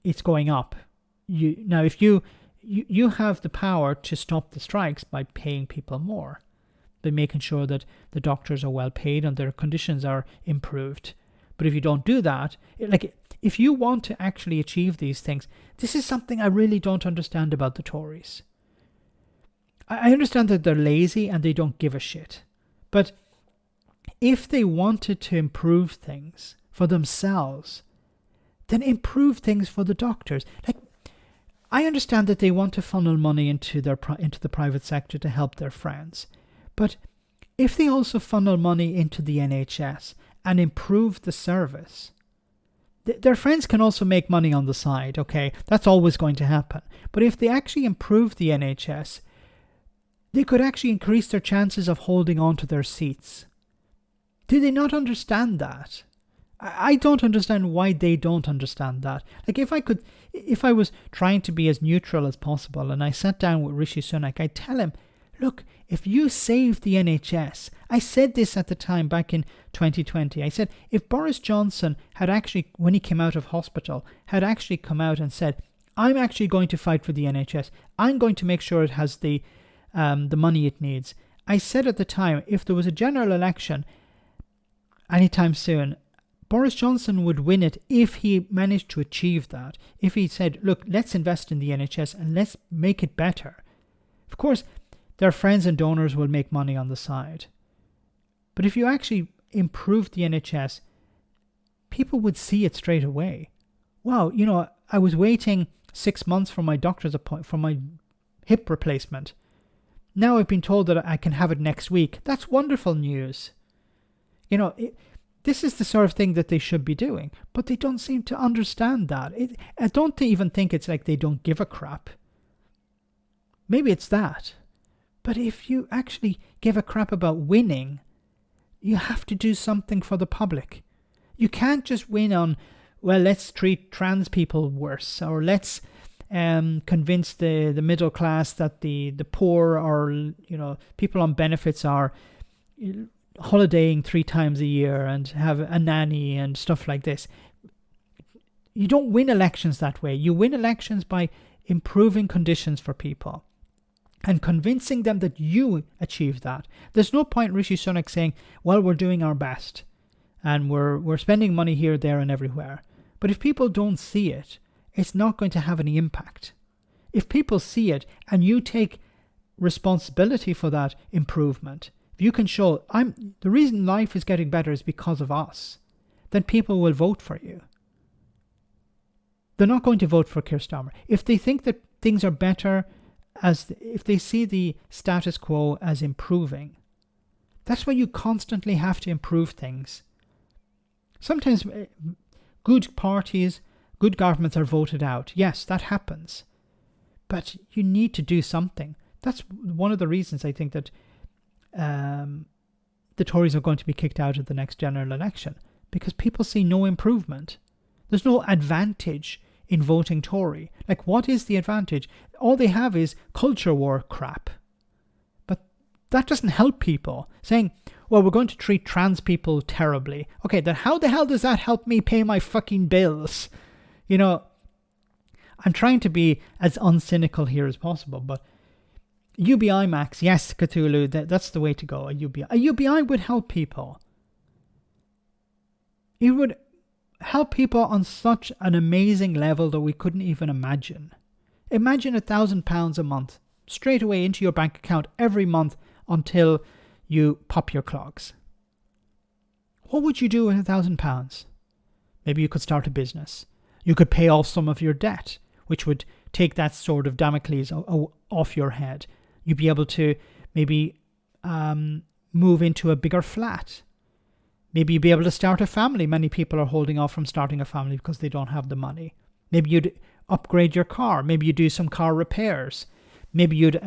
it's going up. If you have the power to stop the strikes by paying people more, by making sure that the doctors are well paid and their conditions are improved. But if you don't do that, if you want to actually achieve these things, this is something I really don't understand about the Tories. I understand that they're lazy and they don't give a shit. But if they wanted to improve things for themselves, then improve things for the doctors. I understand that they want to funnel money into the private sector to help their friends. But if they also funnel money into the NHS and improve the service, their friends can also make money on the side, okay? That's always going to happen. But if they actually improve the NHS, they could actually increase their chances of holding on to their seats. Do they not understand that? I don't understand why they don't understand that. If I was trying to be as neutral as possible and I sat down with Rishi Sunak, I'd tell him, look, if you save the NHS, I said this at the time back in 2020, I said, if Boris Johnson had actually, when he came out of hospital, had actually come out and said, I'm actually going to fight for the NHS, I'm going to make sure it has the money it needs. I said at the time, if there was a general election anytime soon, Boris Johnson would win it if he managed to achieve that. If he said, look, let's invest in the NHS and let's make it better. Of course, their friends and donors will make money on the side. But if you actually improve the NHS, people would see it straight away. Wow, I was waiting 6 months for my doctor's appointment, for my hip replacement. Now I've been told that I can have it next week. That's wonderful news. This is the sort of thing that they should be doing, but they don't seem to understand that. I don't even think it's like they don't give a crap. Maybe it's that. But if you actually give a crap about winning, you have to do something for the public. You can't just win on, well, let's treat trans people worse, or let's convince the middle class that the poor or people on benefits are holidaying 3 times a year and have a nanny and stuff like this. You don't win elections that way. You win elections by improving conditions for people and convincing them that you achieve that. There's no point Rishi Sunak saying, well, we're doing our best and we're spending money here, there and everywhere. But if people don't see it, it's not going to have any impact. If people see it and you take responsibility for that improvement, if you can show, the reason life is getting better is because of us, then people will vote for you. They're not going to vote for Keir Starmer. If they think that things are better, if they see the status quo as improving, that's why you constantly have to improve things. Sometimes good parties, good governments are voted out. Yes, that happens. But you need to do something. That's one of the reasons I think that the Tories are going to be kicked out of the next general election, because people see no improvement. There's no advantage in voting Tory. What is the advantage? All they have is culture war crap. But that doesn't help people. Saying, well, we're going to treat trans people terribly. Okay, then how the hell does that help me pay my fucking bills? I'm trying to be as uncynical here as possible, but UBI Max, yes, Cthulhu, that's the way to go. A UBI would help people. It would help people on such an amazing level that we couldn't even imagine. Imagine £1,000 a month straight away into your bank account every month until you pop your clogs. What would you do with £1,000? Maybe you could start a business. You could pay off some of your debt, which would take that sword of Damocles off your head. You'd be able to maybe move into a bigger flat. Maybe you'd be able to start a family. Many people are holding off from starting a family because they don't have the money. Maybe you'd upgrade your car. Maybe you'd do some car repairs. Maybe you'd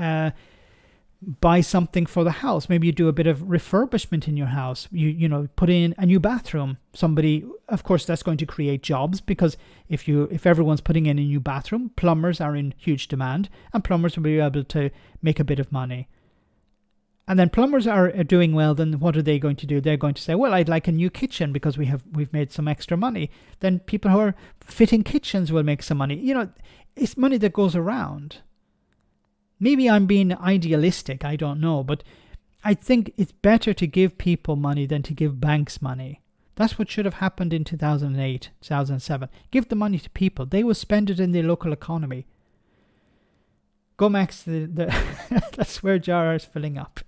buy something for the house. Maybe you do a bit of refurbishment in your house. You know, put in a new bathroom. Somebody, of course, that's going to create jobs, because if everyone's putting in a new bathroom, plumbers are in huge demand, and plumbers will be able to make a bit of money. And then plumbers are doing well, then what are they going to do? They're going to say, well, I'd like a new kitchen because we've made some extra money. Then people who are fitting kitchens will make some money. You know, it's money that goes around. Maybe I'm being idealistic, I don't know, but I think it's better to give people money than to give banks money. That's what should have happened in 2008, 2007. Give the money to people. They will spend it in their local economy. Go Max, that's where jar is filling up.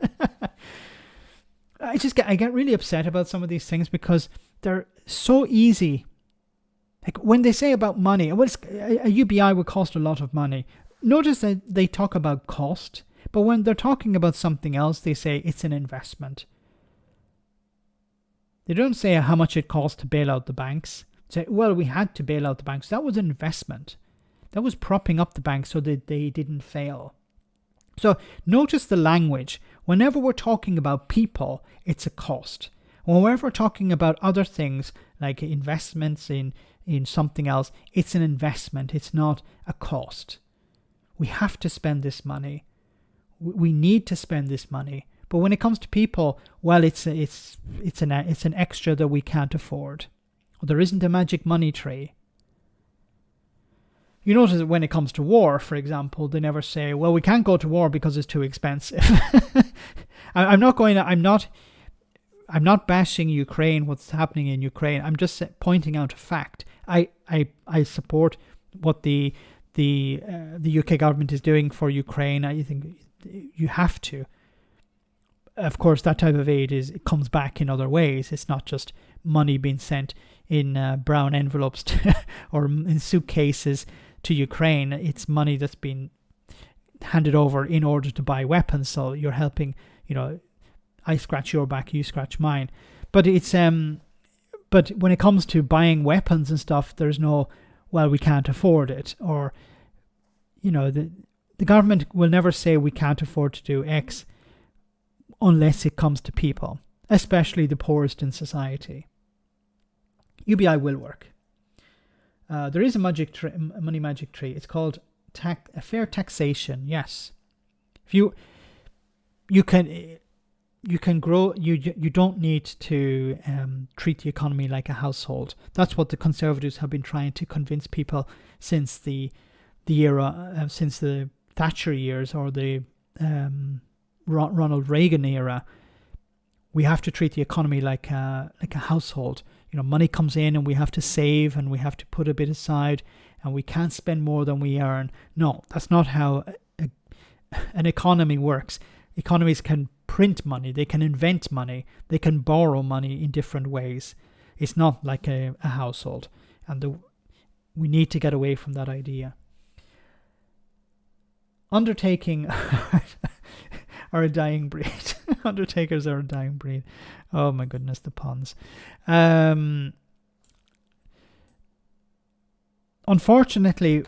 I get really upset about some of these things because they're so easy. Like when they say about money, a UBI would cost a lot of money. Notice that they talk about cost, but when they're talking about something else, they say it's an investment. They don't say how much it costs to bail out the banks. Say, well, we had to bail out the banks. That was an investment. That was propping up the banks so that they didn't fail. So notice the language. Whenever we're talking about people, it's a cost. Whenever we're talking about other things like investments in something else, it's an investment. It's not a cost. We have to spend this money. We need to spend this money. But when it comes to people, well, it's an extra that we can't afford. There isn't a magic money tree. You notice that when it comes to war, for example, they never say, well, we can't go to war because it's too expensive. I'm not bashing Ukraine, what's happening in Ukraine. I'm just pointing out a fact. I support what the UK government is doing for Ukraine. I think you have to. Of course, that type of aid it comes back in other ways. It's not just money being sent in brown envelopes or in suitcases to Ukraine. It's money that's been handed over in order to buy weapons. So you're helping, I scratch your back, you scratch mine. But it's but when it comes to buying weapons and stuff, there's no, well, we can't afford it, or the government will never say we can't afford to do X unless it comes to people, especially the poorest in society. UBI will work. There is a money magic tree. It's called a fair taxation. Yes, if you can grow. You don't need to treat the economy like a household. That's what the Conservatives have been trying to convince people since the era, since the Thatcher years or the Ronald Reagan era. We have to treat the economy like a household. Money comes in and we have to save and we have to put a bit aside and we can't spend more than we earn. No, that's not how an economy works. Economies can print money, they can invent money, they can borrow money in different ways. It's not like a household. And we need to get away from that idea. Undertaking are a dying breed. Undertakers are a dying breed. Oh my goodness, the puns. Unfortunately,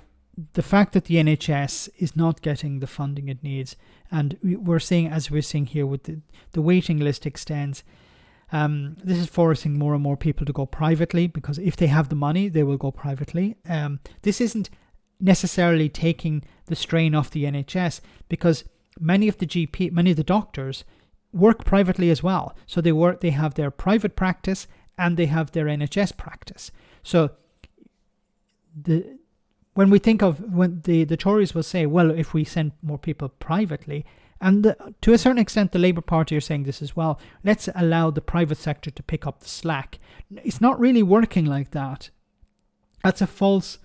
the fact that the NHS is not getting the funding it needs, and we're seeing here with the waiting list extends, this is forcing more and more people to go privately, because if they have the money, they will go privately. This isn't necessarily taking the strain off the NHS, because many of the doctors work privately as well. So they have their private practice and they have their NHS practice. So when the Tories will say, well, if we send more people privately, And to a certain extent, the Labour Party are saying this as well. Let's allow the private sector to pick up the slack. It's not really working like that. That's a false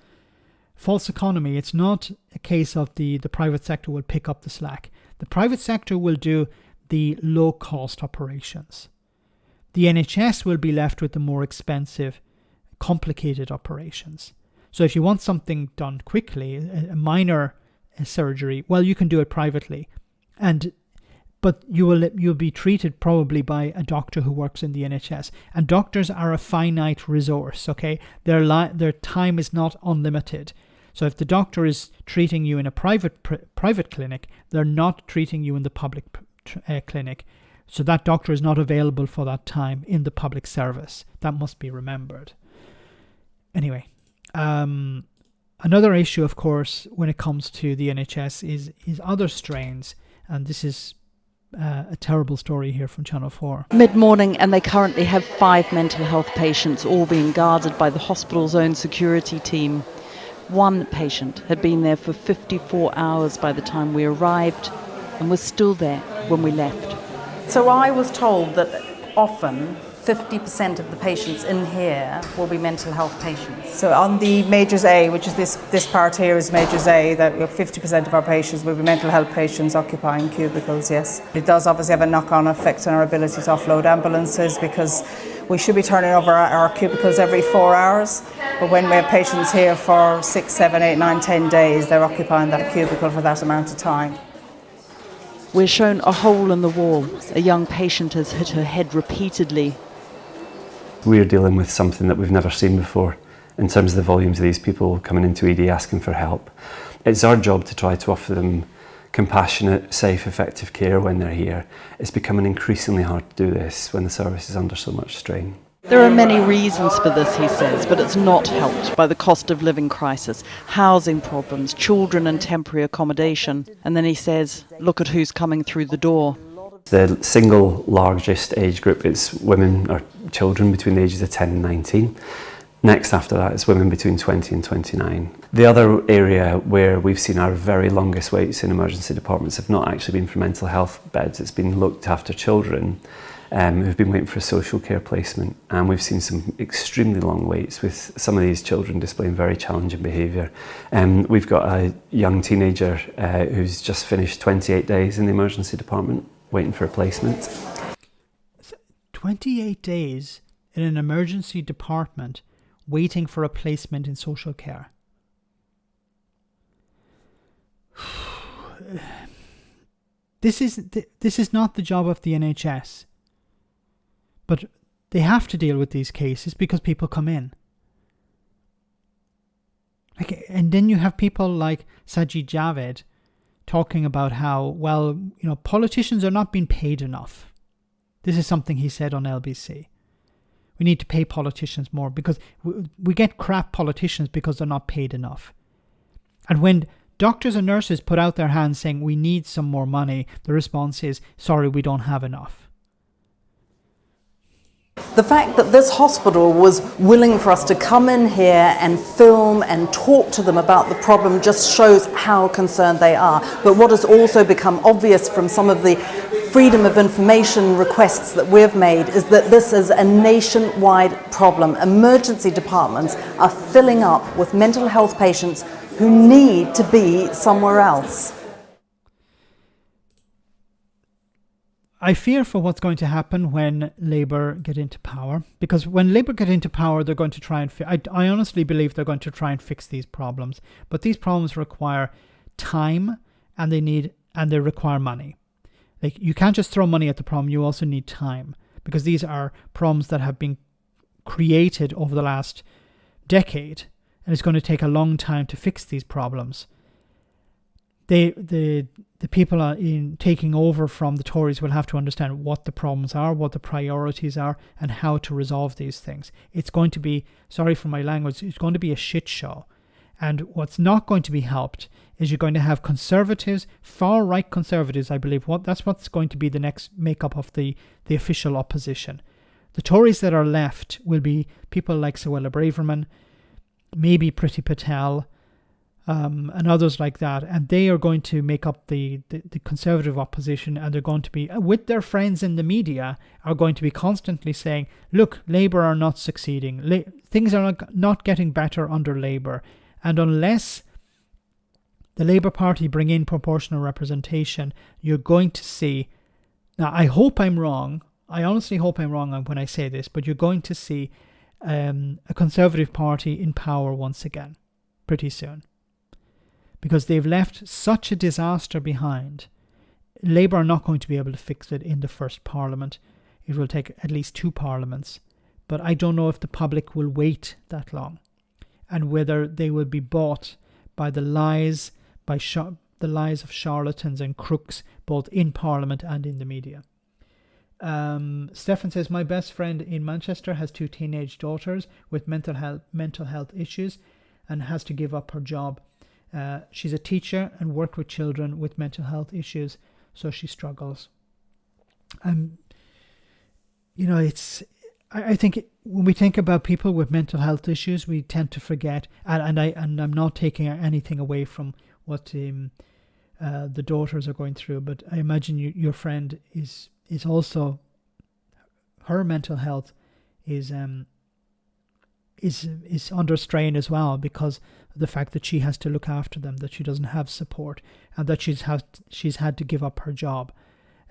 economy. It's not a case of the private sector will pick up the slack. The private sector will do the low-cost operations. The NHS will be left with the more expensive, complicated operations. So if you want something done quickly, a minor surgery, well, you can do it privately. But you'll be treated probably by a doctor who works in the NHS. And doctors are a finite resource, okay? Their time is not unlimited. So if the doctor is treating you in a private clinic, they're not treating you in the public clinic. So that doctor is not available for that time in the public service. That must be remembered. Anyway, another issue, of course, when it comes to the NHS is other strains. And this is a terrible story here from Channel 4. Mid-morning, and they currently have 5 mental health patients, all being guarded by the hospital's own security team. One patient had been there for 54 hours by the time we arrived and was still there when we left. So I was told that often 50% of the patients in here will be mental health patients. So on the Majors A, which is this part here is Majors A, that 50% of our patients will be mental health patients occupying cubicles, yes. It does obviously have a knock-on effect on our ability to offload ambulances because we should be turning over our cubicles every 4 hours, but when we have patients here for 6, 7, 8, 9, 10 days, they're occupying that cubicle for that amount of time. We're shown a hole in the wall. A young patient has hit her head repeatedly. We're dealing with something that we've never seen before in terms of the volumes of these people coming into ED asking for help. It's our job to try to offer them compassionate, safe, effective care when they're here. It's becoming increasingly hard to do this when the service is under so much strain. There are many reasons for this, he says, but it's not helped by the cost of living crisis, housing problems, children and temporary accommodation. And then he says, look at who's coming through the door. The single largest age group is women or children between the ages of 10 and 19. Next after that is women between 20 and 29. The other area where we've seen our very longest waits in emergency departments have not actually been for mental health beds, it's been looked after children who've been waiting for social care placement, and we've seen some extremely long waits with some of these children displaying very challenging behaviour. We've got a young teenager who's just finished 28 days in the emergency department waiting for a placement. 28 days in an emergency department waiting for a placement in social care. This is not the job of the NHS. But they have to deal with these cases because people come in. And then you have people like Sajid Javid talking about how, well, politicians are not being paid enough. This is something he said on LBC. We need to pay politicians more because we get crap politicians because they're not paid enough. And when doctors and nurses put out their hands saying we need some more money, the response is, sorry, we don't have enough. The fact that this hospital was willing for us to come in here and film and talk to them about the problem just shows how concerned they are. But what has also become obvious from some of the freedom of information requests that we've made is that this is a nationwide problem. Emergency departments are filling up with mental health patients who need to be somewhere else. I fear for what's going to happen when Labour get into power, because when Labour get into power, they're going to try and I honestly believe they're going to try and fix these problems, but these problems require time and they require money. Like, you can't just throw money at the problem, you also need time, because these are problems that have been created over the last decade, and it's going to take a long time to fix these problems. The people in taking over from the Tories will have to understand what the problems are, what the priorities are, and how to resolve these things. It's going to be, sorry for my language, it's going to be a shit show. And what's not going to be helped is you're going to have conservatives, far-right conservatives, I believe. That's what's going to be the next makeup of the official opposition. The Tories that are left will be people like Suella Braverman, maybe Priti Patel, and others like that, and they are going to make up the Conservative opposition, and they're going to be, with their friends in the media, are going to be constantly saying, look, Labour are not succeeding, things are not getting better under Labour, and unless the Labour Party bring in proportional representation, you're going to see, now I hope I'm wrong, I honestly hope I'm wrong when I say this, but you're going to see a Conservative Party in power once again, pretty soon. Because they've left such a disaster behind. Labour are not going to be able to fix it in the first Parliament. It will take at least 2 Parliaments. But I don't know if the public will wait that long, and whether they will be bought by the lies, the lies of charlatans and crooks, both in Parliament and in the media. Stefan says, my best friend in Manchester has 2 teenage daughters with mental health issues and has to give up her job. She's a teacher and worked with children with mental health issues, so she struggles. I think when we think about people with mental health issues, we tend to forget, and I'm not taking anything away from what the daughters are going through, but I imagine your friend is also, her mental health is under strain as well, because of the fact that she has to look after them, that she doesn't have support, and that she's had to give up her job.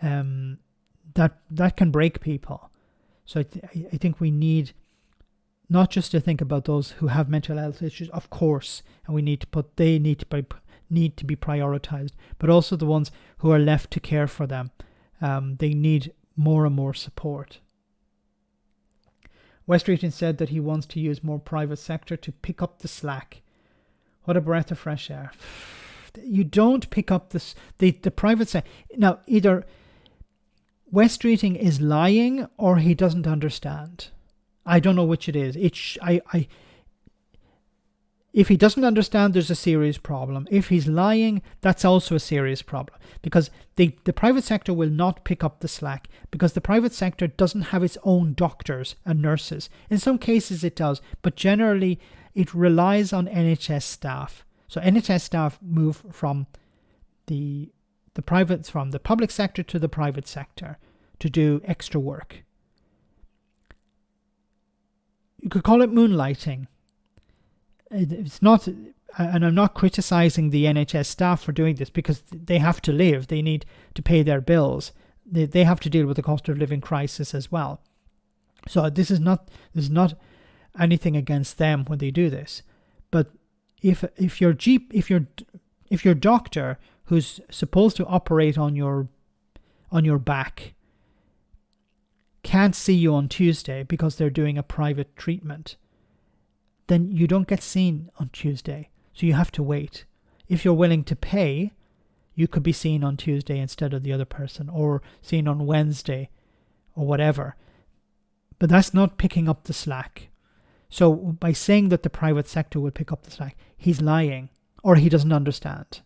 That can break people. So I think we need not just to think about those who have mental health issues, of course, and they need to be prioritized, but also the ones who are left to care for them. They need more and more support. West Region said that he wants to use more private sector to pick up the slack. What a breath of fresh air. You don't pick up the private sector. Now, either West Streeting is lying or he doesn't understand. I don't know which it is. If he doesn't understand, there's a serious problem. If he's lying, that's also a serious problem, because the private sector will not pick up the slack, because the private sector doesn't have its own doctors and nurses. In some cases it does, but generally it relies on NHS staff. So NHS staff move from the public sector to the private sector to do extra work. You could call it moonlighting. It's not, and I'm not criticizing the NHS staff for doing this, because they have to live. They need to pay their bills. They have to deal with the cost of living crisis as well. So this is not anything against them when they do this. But if your doctor, who's supposed to operate on your back, can't see you on Tuesday because they're doing a private treatment, then you don't get seen on Tuesday. So you have to wait. If you're willing to pay, you could be seen on Tuesday instead of the other person, or seen on Wednesday, or whatever. But that's not picking up the slack. So by saying that the private sector will pick up the slack, he's lying, or he doesn't understand.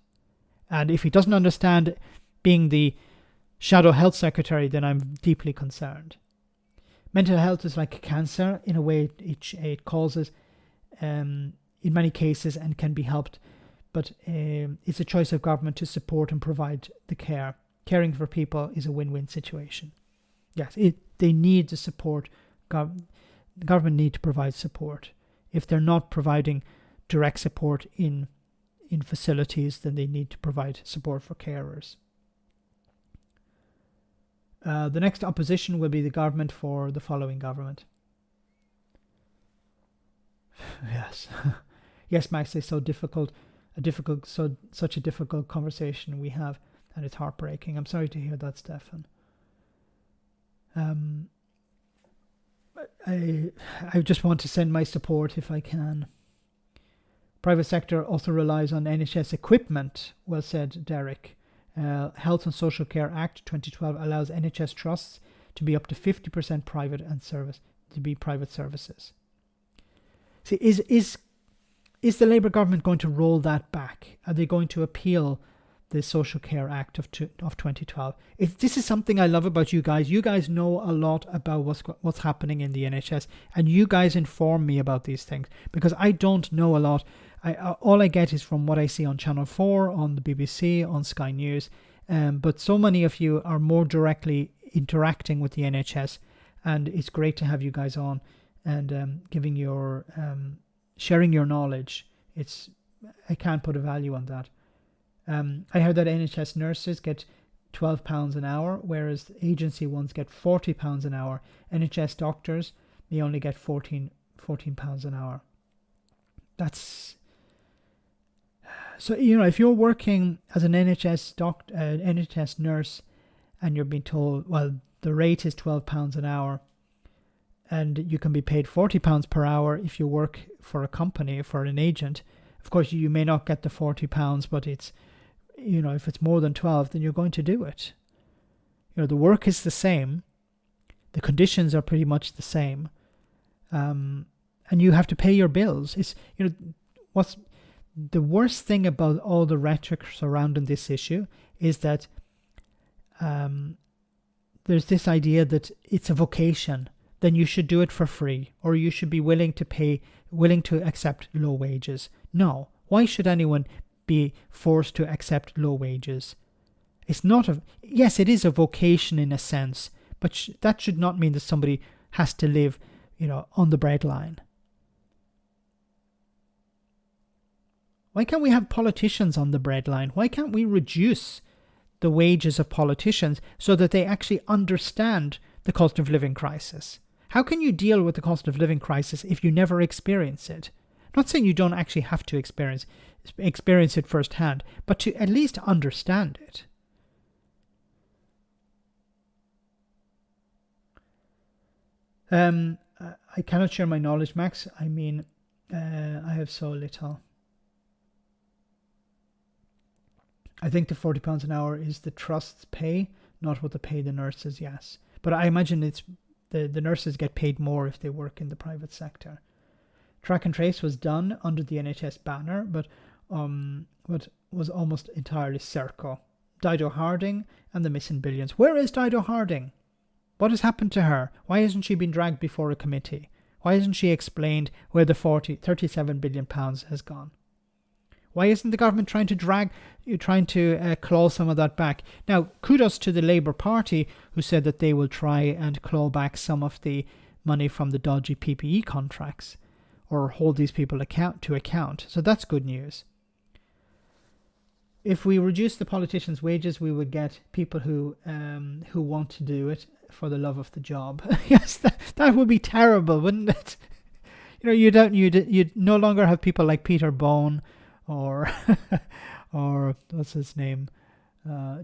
And if he doesn't understand being the shadow health secretary, then I'm deeply concerned. Mental health is like cancer in a way. It causes, in many cases, and can be helped, but it's a choice of government to support and provide the care. Caring for people is a win-win situation. Yes, they need the support. The government need to provide support. If they're not providing direct support in facilities, then they need to provide support for carers. The next opposition will be the government for the following government. Yes. Yes, Max, it's such a difficult conversation we have, and it's heartbreaking. I'm sorry to hear that, Stefan. I just want to send my support if I can. Private sector also relies on NHS equipment, well said, Derek. Health and Social Care Act 2012 allows NHS trusts to be up to 50% private private services. See, is the Labour government going to roll that back? Are they going to appeal the Social Care Act of 2012? This is something I love about you guys. You guys know a lot about what's happening in the NHS, and you guys inform me about these things, because I don't know a lot All I get is from what I see on Channel 4, on the BBC, on Sky News. But so many of you are more directly interacting with the NHS, and it's great to have you guys on and giving your sharing your knowledge. I can't put a value on that. I heard that NHS nurses get £12 an hour, whereas agency ones get £40 an hour. NHS doctors, they only get £14 an hour. That's so, if you're working as an NHS nurse, and you're being told, well, the rate is £12 an hour, and you can be paid £40 per hour if you work for a company, for an agent. Of course, you may not get the £40, but it's, if it's more than 12, then you're going to do it. The work is the same. The conditions are pretty much the same. And you have to pay your bills. It's, what's the worst thing about all the rhetoric surrounding this issue is that there's this idea that it's a vocation, then you should do it for free, or you should be willing to accept low wages. No. Why should anyone be forced to accept low wages? It's not yes, it is a vocation in a sense, but that should not mean that somebody has to live, on the breadline. Why can't we have politicians on the breadline? Why can't we reduce the wages of politicians so that they actually understand the cost of living crisis? How can you deal with the cost of living crisis if you never experience it? I'm not saying you don't actually have to experience it firsthand, but to at least understand it. I cannot share my knowledge, Max. I mean, I have so little. I think the £40 an hour is the trust's pay, not what they pay the nurses, yes. But I imagine it's the nurses get paid more if they work in the private sector. Track and trace was done under the NHS banner, but was almost entirely Serco. Dido Harding and the missing billions. Where is Dido Harding? What has happened to her? Why hasn't she been dragged before a committee? Why hasn't she explained where the £37 billion has gone? Why isn't the government trying to claw some of that back? Now, kudos to the Labour Party, who said that they will try and claw back some of the money from the dodgy PPE contracts, or hold these people to account. So that's good news. If we reduce the politicians' wages, we would get people who want to do it for the love of the job. Yes, that would be terrible, wouldn't it? You'd no longer have people like Peter Bone or what's his name,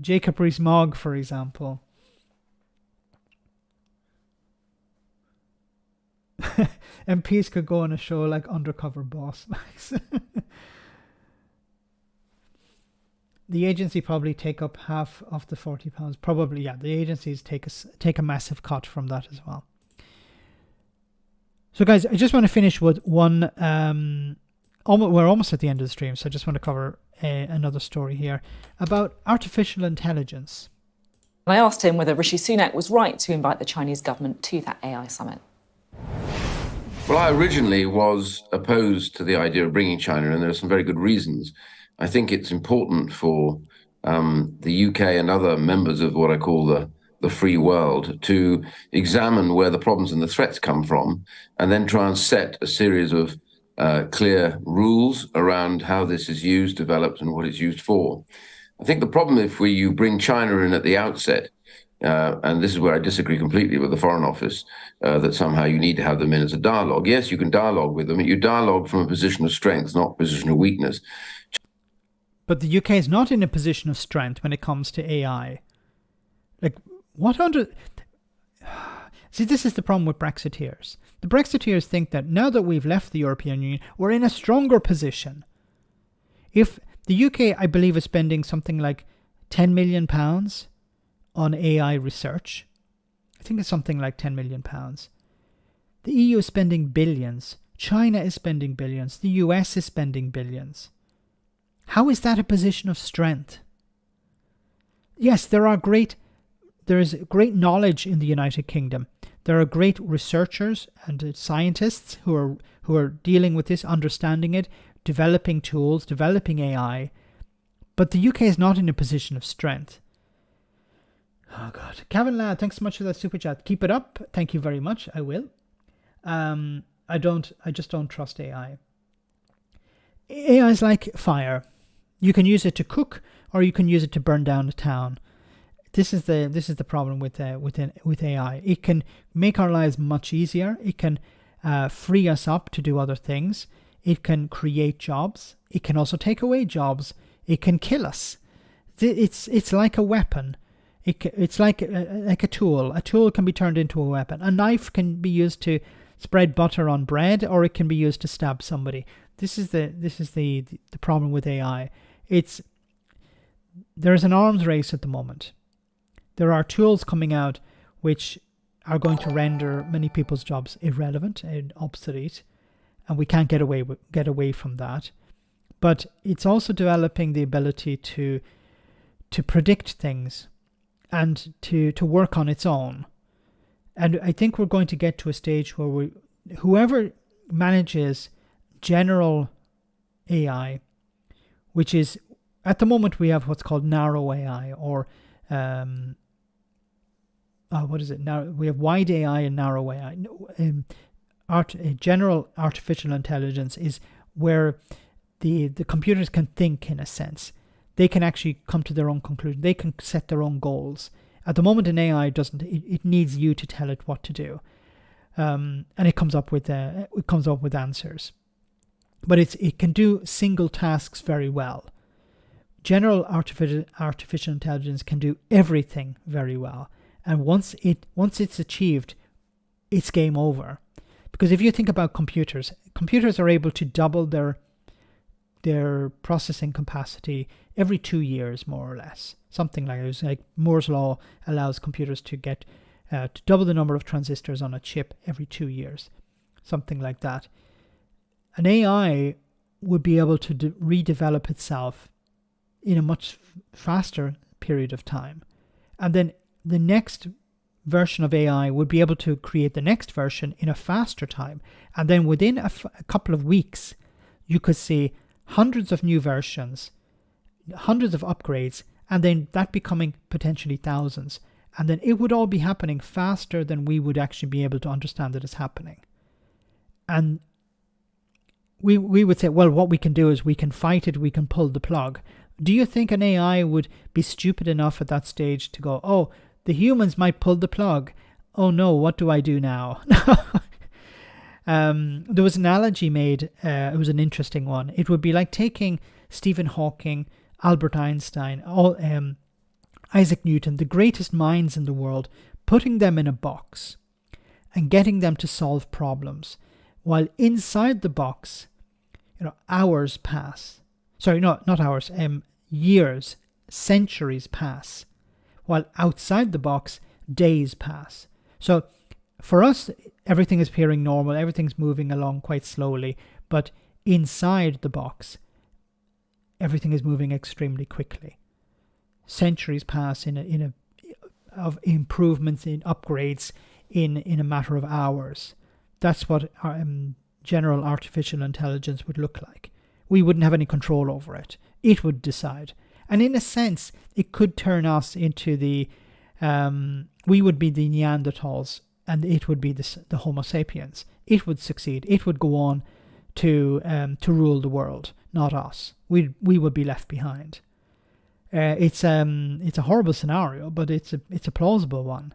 Jacob Rees-Mogg, for example. MPs could go on a show like Undercover Boss, Max. The agency probably take up half of the £40. Probably, yeah. The agencies take a massive cut from that as well. So, guys, I just want to finish with one. We're almost at the end of the stream, so I just want to cover another story here about artificial intelligence. I asked him whether Rishi Sunak was right to invite the Chinese government to that AI summit. Well, I originally was opposed to the idea of bringing China, and there are some very good reasons. I think it's important for the UK and other members of what I call the free world to examine where the problems and the threats come from, and then try and set a series of clear rules around how this is used, developed, and what it's used for. I think the problem if you bring China in at the outset, and this is where I disagree completely with the Foreign Office, that somehow you need to have them in as a dialogue. Yes, you can dialogue with them. You dialogue from a position of strength, not a position of weakness. But the UK is not in a position of strength when it comes to AI. See, this is the problem with Brexiteers. The Brexiteers think that now that we've left the European Union, we're in a stronger position. If the UK, I believe, is spending something like £10 million on AI research, I think it's something like £10 million. The EU is spending billions. China is spending billions. The US is spending billions. How is that a position of strength? Yes, there is great knowledge in the United Kingdom. There are great researchers and scientists who are dealing with this, understanding it, developing tools, developing AI, but the UK is not in a position of strength. Oh God. Kevin Ladd, thanks so much for that super chat. Keep it up. Thank you very much. I will. I just don't trust AI. AI is like fire. You can use it to cook, or you can use it to burn down a town. This is the problem with AI. It can make our lives much easier. It can free us up to do other things. It can create jobs. It can also take away jobs. It can kill us. It's like a weapon. It's like a tool. A tool can be turned into a weapon. A knife can be used to spread butter on bread, or it can be used to stab somebody. This is the problem with AI. There's an arms race at the moment. There are tools coming out which are going to render many people's jobs irrelevant and obsolete, and we can't get away from that. But it's also developing the ability to predict things and to work on its own. And I think we're going to get to a stage where whoever manages general AI, which is, at the moment we have what's called narrow AI, or what is it now? We have wide AI and narrow AI. General artificial intelligence is where the computers can think, in a sense. They can actually come to their own conclusion. They can set their own goals. At the moment, an AI doesn't. It needs you to tell it what to do, and it comes up with answers. But it can do single tasks very well. General artificial intelligence can do everything very well, and once it's achieved, it's game over. Because if you think about computers are able to double their processing capacity every 2 years, more or less. Something like it. Like Moore's law allows computers to get to double the number of transistors on a chip every 2 years. Something like that. An AI would be able to redevelop itself in a much faster period of time. And then the next version of AI would be able to create the next version in a faster time. And then within a couple of weeks, you could see hundreds of new versions, hundreds of upgrades, and then that becoming potentially thousands. And then it would all be happening faster than we would actually be able to understand that it's happening. And we would say, well, what we can do is we can fight it, we can pull the plug. Do you think an AI would be stupid enough at that stage to go, oh, the humans might pull the plug. Oh no, what do I do now? There was an analogy made, it was an interesting one. It would be like taking Stephen Hawking, Albert Einstein, Isaac Newton, the greatest minds in the world, putting them in a box and getting them to solve problems. While inside the box, hours pass. Sorry, no, not hours, years, centuries pass. While outside the box, days pass. So for us, everything is appearing normal, everything's moving along quite slowly, but inside the box, everything is moving extremely quickly. Centuries pass of improvements, in upgrades, in a matter of hours. That's what general artificial intelligence would look like. We wouldn't have any control over it. It would decide. And in a sense, it could turn us into we would be the Neanderthals, and it would be the Homo sapiens. It would succeed. It would go on to rule the world, not us. We would be left behind. It's a horrible scenario, but it's a plausible one.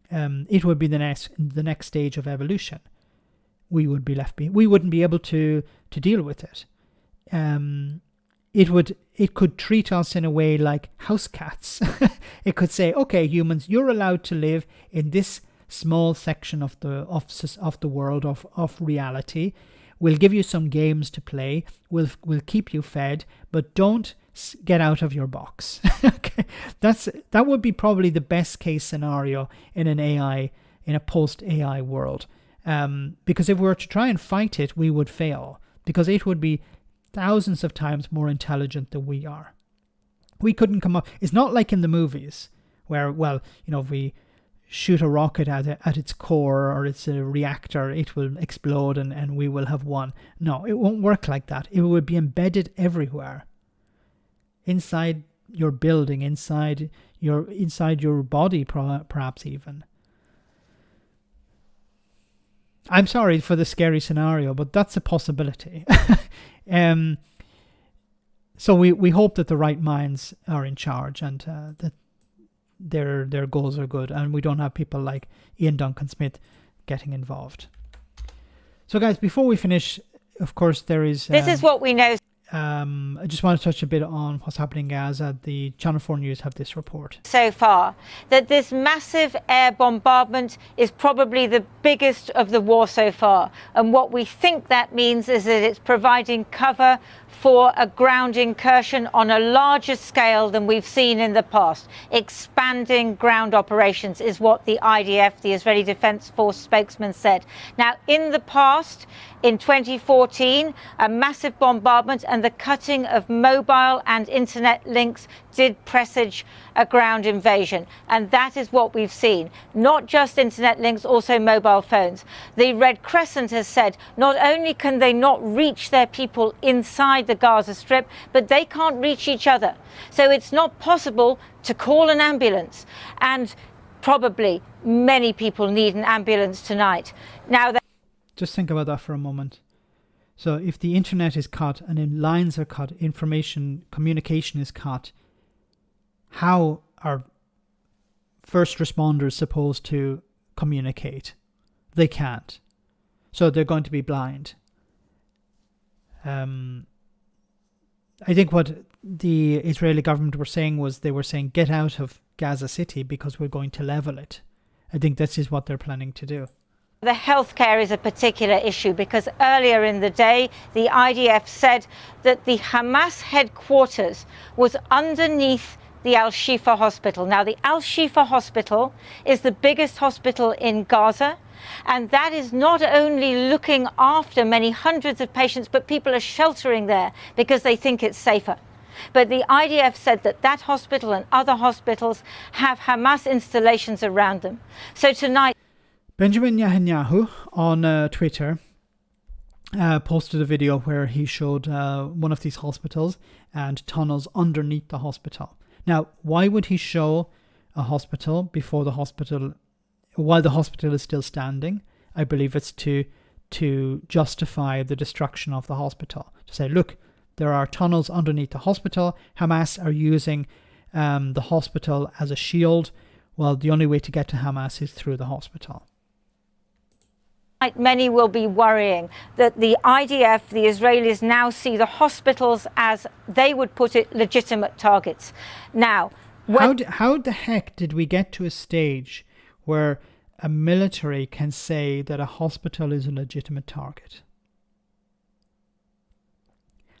It would be the next stage of evolution. We would be left behind. We wouldn't be able to deal with it. It could treat us in a way like house cats. It could say, okay, humans, you're allowed to live in this small section of the world of reality. We'll give you some games to play. We'll keep you fed, but don't get out of your box. Okay, that would be probably the best case scenario in a post AI world. Because if we were to try and fight it, we would fail, because it would be thousands of times more intelligent than we are. We couldn't come up. It's not like in the movies where, if we shoot a rocket at its core or its reactor, it will explode and we will have won. No, it won't work like that. It will be embedded everywhere. Inside your building, inside your body, perhaps even. I'm sorry for the scary scenario, but that's a possibility. So we hope that the right minds are in charge and that their goals are good, and we don't have people like Ian Duncan Smith getting involved. So guys, before we finish, of course there is... this is what we know. I just want to touch a bit on what's happening in Gaza. The Channel 4 News have this report. So far, that this massive air bombardment is probably the biggest of the war so far. And what we think that means is that it's providing cover for a ground incursion on a larger scale than we've seen in the past. Expanding ground operations is what the IDF, the Israeli Defense Force spokesman, said. Now, in the past, in 2014, a massive bombardment and the cutting of mobile and internet links did presage a ground invasion. And that is what we've seen. Not just internet links, also mobile phones. The Red Crescent has said not only can they not reach their people inside the Gaza Strip, but they can't reach each other. So it's not possible to call an ambulance. And probably many people need an ambulance tonight. Now, just think about that for a moment. So if the internet is cut and then lines are cut, communication is cut, how are first responders supposed to communicate? They can't. So they're going to be blind. I think what the Israeli government were saying was they were saying, get out of Gaza City because we're going to level it. I think this is what they're planning to do. the healthcare is a particular issue because earlier in the day, the IDF said that the Hamas headquarters was underneath the Al-Shifa hospital. Now, the Al-Shifa hospital is the biggest hospital in Gaza, and that is not only looking after many hundreds of patients, but people are sheltering there because they think it's safer. But the IDF said that that hospital and other hospitals have Hamas installations around them. So tonight, Benjamin Netanyahu on Twitter posted a video where he showed one of these hospitals and tunnels underneath the hospital. Now, why would he show a hospital before the hospital, while the hospital is still standing? I believe it's to justify the destruction of the hospital. To say, look, there are tunnels underneath the hospital. Hamas are using the hospital as a shield. Well, the only way to get to Hamas is through the hospital. Many will be worrying that the IDF, the Israelis, now see the hospitals as, they would put it, legitimate targets. Now, how the heck did we get to a stage where a military can say that a hospital is a legitimate target?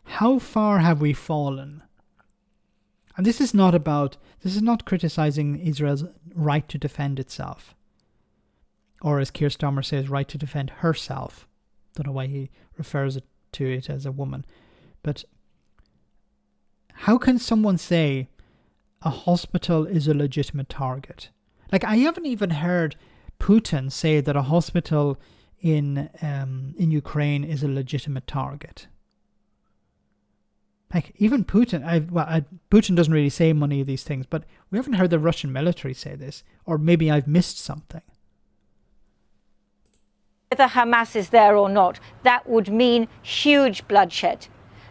How far have we fallen? And this is not criticizing Israel's right to defend itself. Or as Keir Starmer says, right to defend herself. Don't know why he refers to it as a woman. But how can someone say a hospital is a legitimate target? Like, I haven't even heard Putin say that a hospital in Ukraine is a legitimate target. Like, even Putin, Putin doesn't really say many of these things, but we haven't heard the Russian military say this. Or maybe I've missed something. Whether Hamas is there or not, that would mean huge bloodshed.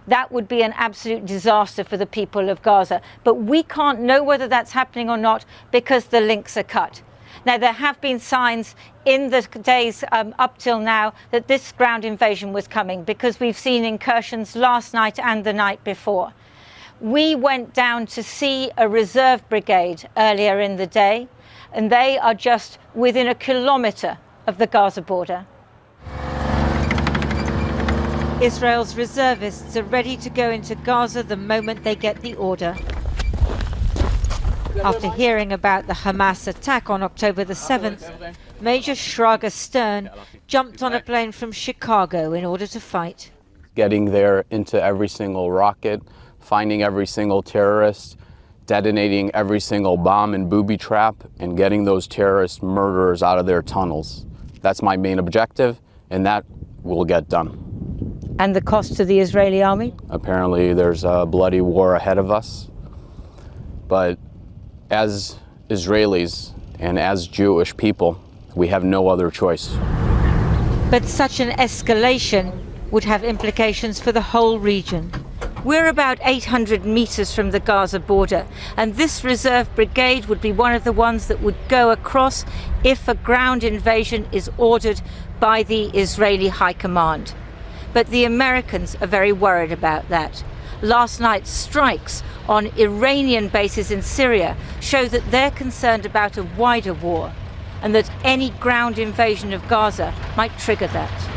That would be an absolute disaster for the people of Gaza. But we can't know whether that's happening or not because the links are cut. Now, there have been signs in the days up till now that this ground invasion was coming because we've seen incursions last night and the night before. We went down to see a reserve brigade earlier in the day, and they are just within a kilometre of the Gaza border. Israel's reservists are ready to go into Gaza the moment they get the order. After hearing about the Hamas attack on October the 7th, Major Shraga Stern jumped on a plane from Chicago in order to fight. Getting there into every single rocket, finding every single terrorist, detonating every single bomb and booby trap and getting those terrorist murderers out of their tunnels. That's my main objective, and that will get done. And the cost to the Israeli army? Apparently there's a bloody war ahead of us, but as Israelis and as Jewish people, we have no other choice. But such an escalation would have implications for the whole region. We're about 800 meters from the Gaza border, and this reserve brigade would be one of the ones that would go across if a ground invasion is ordered by the Israeli High Command. But the Americans are very worried about that. Last night's strikes on Iranian bases in Syria show that they're concerned about a wider war, and that any ground invasion of Gaza might trigger that.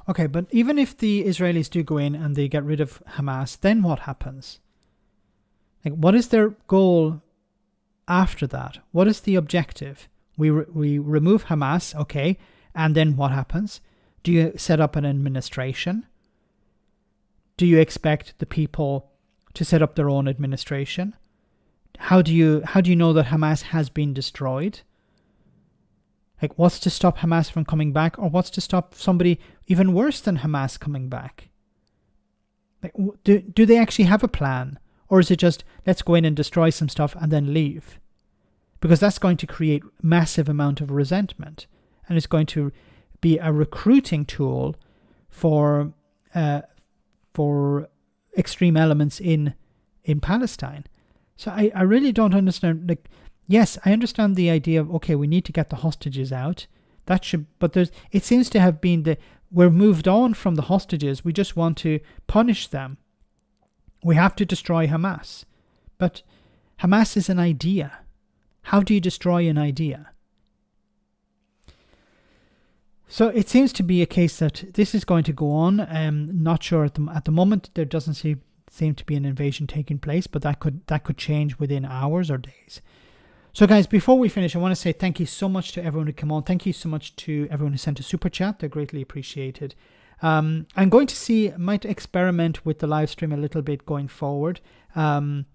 Okay, but even if the Israelis do go in and they get rid of Hamas, then what happens? Like, what is their goal after that? What is the objective? We remove Hamas, okay, and then what happens? Do you set up an administration? Do you expect the people to set up their own administration? How do you know that Hamas has been destroyed? Like, what's to stop Hamas from coming back, or what's to stop somebody even worse than Hamas coming back? Like, do they actually have a plan, or is it just let's go in and destroy some stuff and then leave? Because that's going to create massive amount of resentment, and it's going to be a recruiting tool for extreme elements in Palestine. So I really don't understand. Like, yes, I understand the idea of, okay, we need to get the hostages out. That should, but it seems to have been we're moved on from the hostages. We just want to punish them. We have to destroy Hamas. But Hamas is an idea. How do you destroy an idea? So it seems to be a case that this is going to go on. Not sure at the moment. There doesn't seem to be an invasion taking place, but that could change within hours or days. So guys, before we finish, I want to say thank you so much to everyone who came on. Thank you so much to everyone who sent a super chat. They're greatly appreciated. I'm going to might experiment with the live stream a little bit going forward. And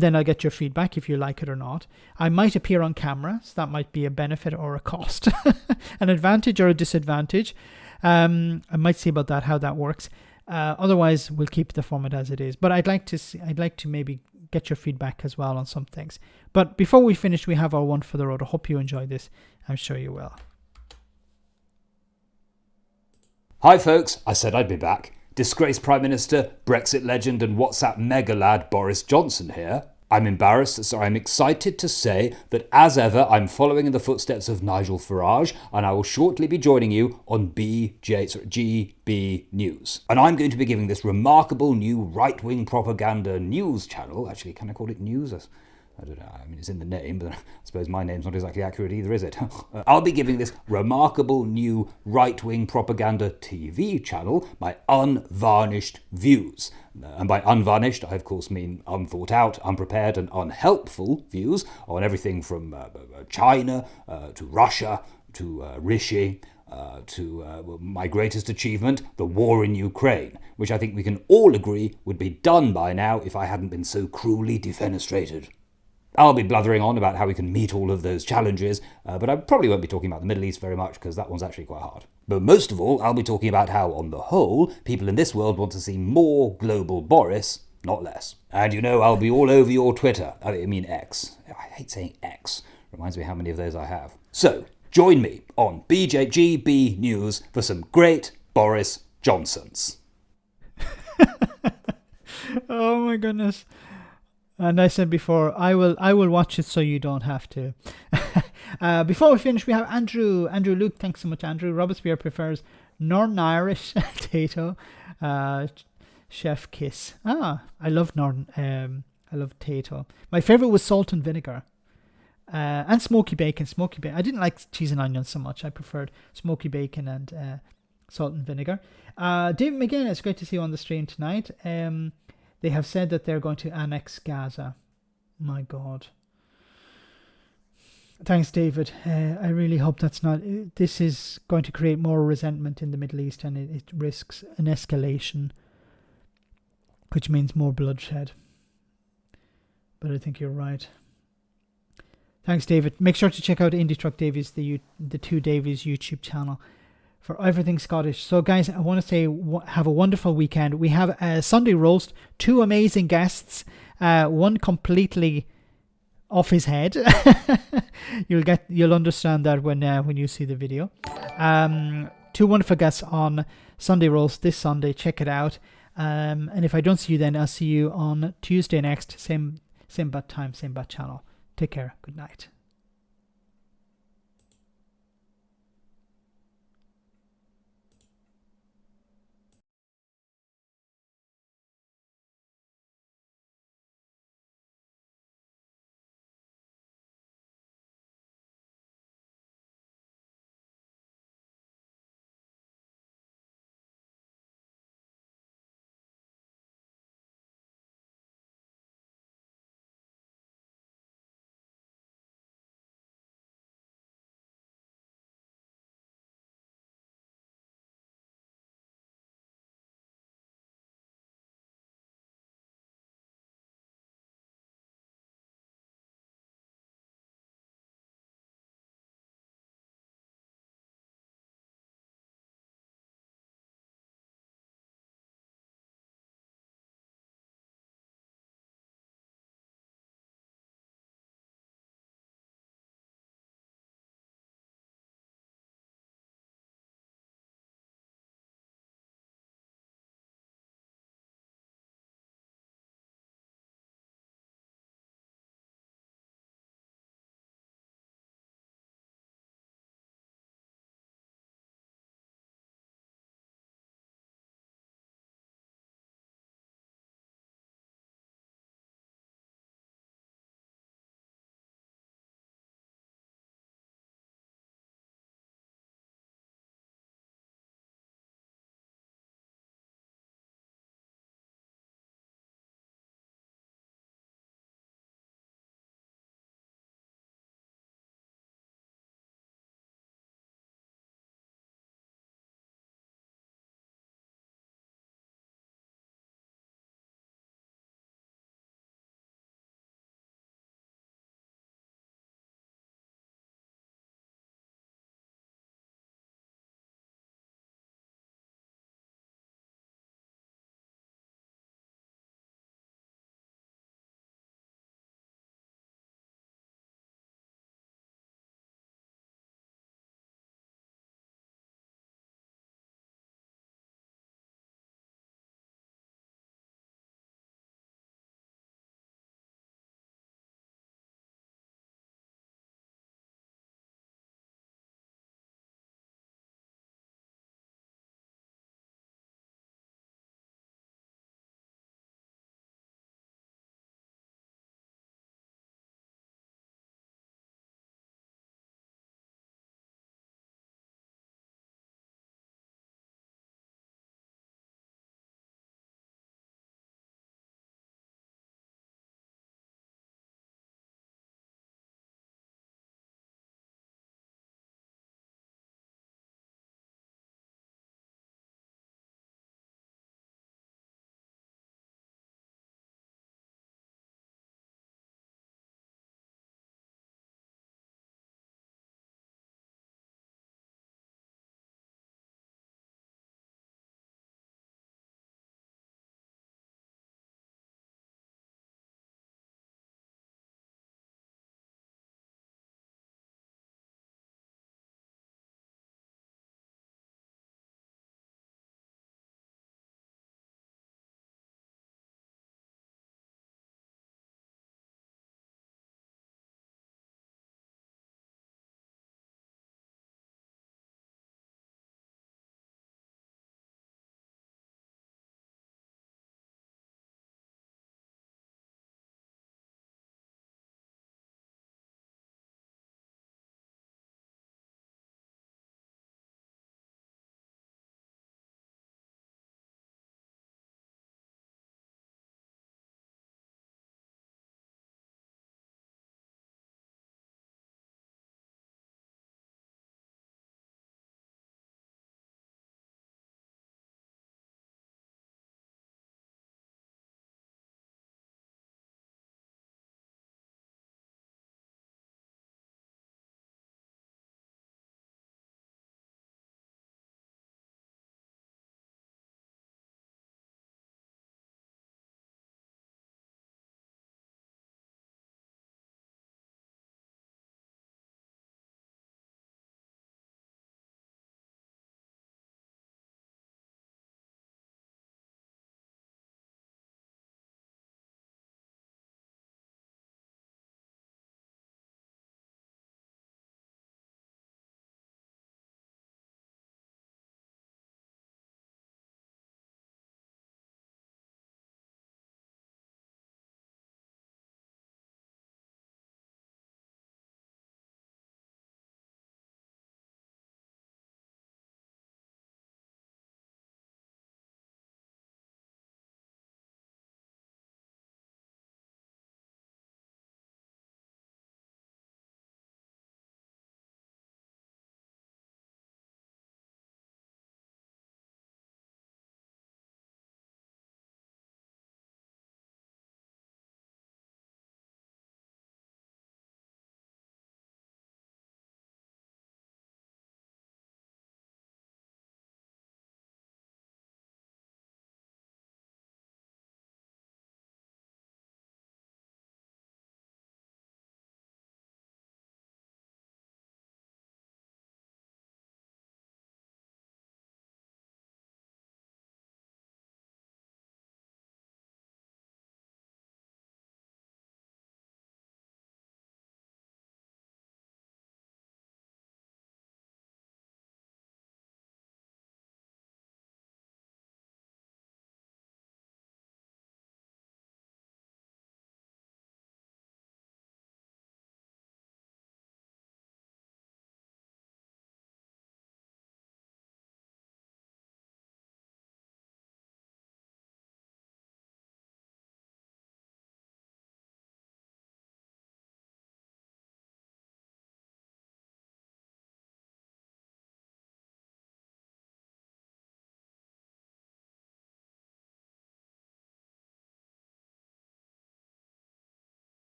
then I'll get your feedback if you like it or not. I might appear on camera, so that might be a benefit or a cost, an advantage or a disadvantage. I might see about that, how that works. Otherwise, we'll keep the format as it is. But I'd like to maybe get your feedback as well on some things. But before we finish, we have our one for the road. I hope you enjoy this. I'm sure you will. Hi folks, I said I'd be back. Disgraced Prime Minister, Brexit legend and WhatsApp mega lad Boris Johnson here. I'm embarrassed, so I'm excited to say that as ever I'm following in the footsteps of Nigel Farage, and I will shortly be joining you on GB News. And I'm going to be giving this remarkable new right-wing propaganda news channel, actually can I call it news? I don't know, I mean it's in the name, but I suppose my name's not exactly accurate either, is it? I'll be giving this remarkable new right-wing propaganda TV channel my unvarnished views. And by unvarnished, I of course mean unthought out, unprepared and unhelpful views on everything from China to Russia to Rishi to my greatest achievement, the war in Ukraine, which I think we can all agree would be done by now if I hadn't been so cruelly defenestrated. I'll be blathering on about how we can meet all of those challenges, but I probably won't be talking about the Middle East very much because that one's actually quite hard. But most of all, I'll be talking about how, on the whole, people in this world want to see more global Boris, not less. And you know I'll be all over your Twitter. I mean X. I hate saying X. Reminds me how many of those I have. So, join me on BJGB News for some great Boris Johnsons. Oh my goodness. And I said before, I will watch it so you don't have to. Before we finish, we have Andrew Luke. Thanks so much, Andrew. Robespierre prefers Northern Irish Tato, Chef Kiss. I love I love Tato. My favorite was salt and vinegar, and smoky bacon. I didn't like cheese and onions so much. I preferred smoky bacon and salt and vinegar. David McGinn, it's great to see you on the stream tonight. They have said that they're going to annex Gaza. My God. Thanks, David. I really hope that's not... This is going to create more resentment in the Middle East, and it risks an escalation, which means more bloodshed. but I think you're right. Thanks, David. Make sure to check out Indie Truck Davies, the Two Davies YouTube channel, for everything Scottish. So, guys, I want to say have a wonderful weekend. We have a Sunday roast, 2 amazing guests, one completely off his head. You'll understand that when you see the video. 2 wonderful guests on Sunday roast this Sunday. Check it out. And if I don't see you then, I'll see you on Tuesday next. Same bad time, same bad channel. Take care. Good night.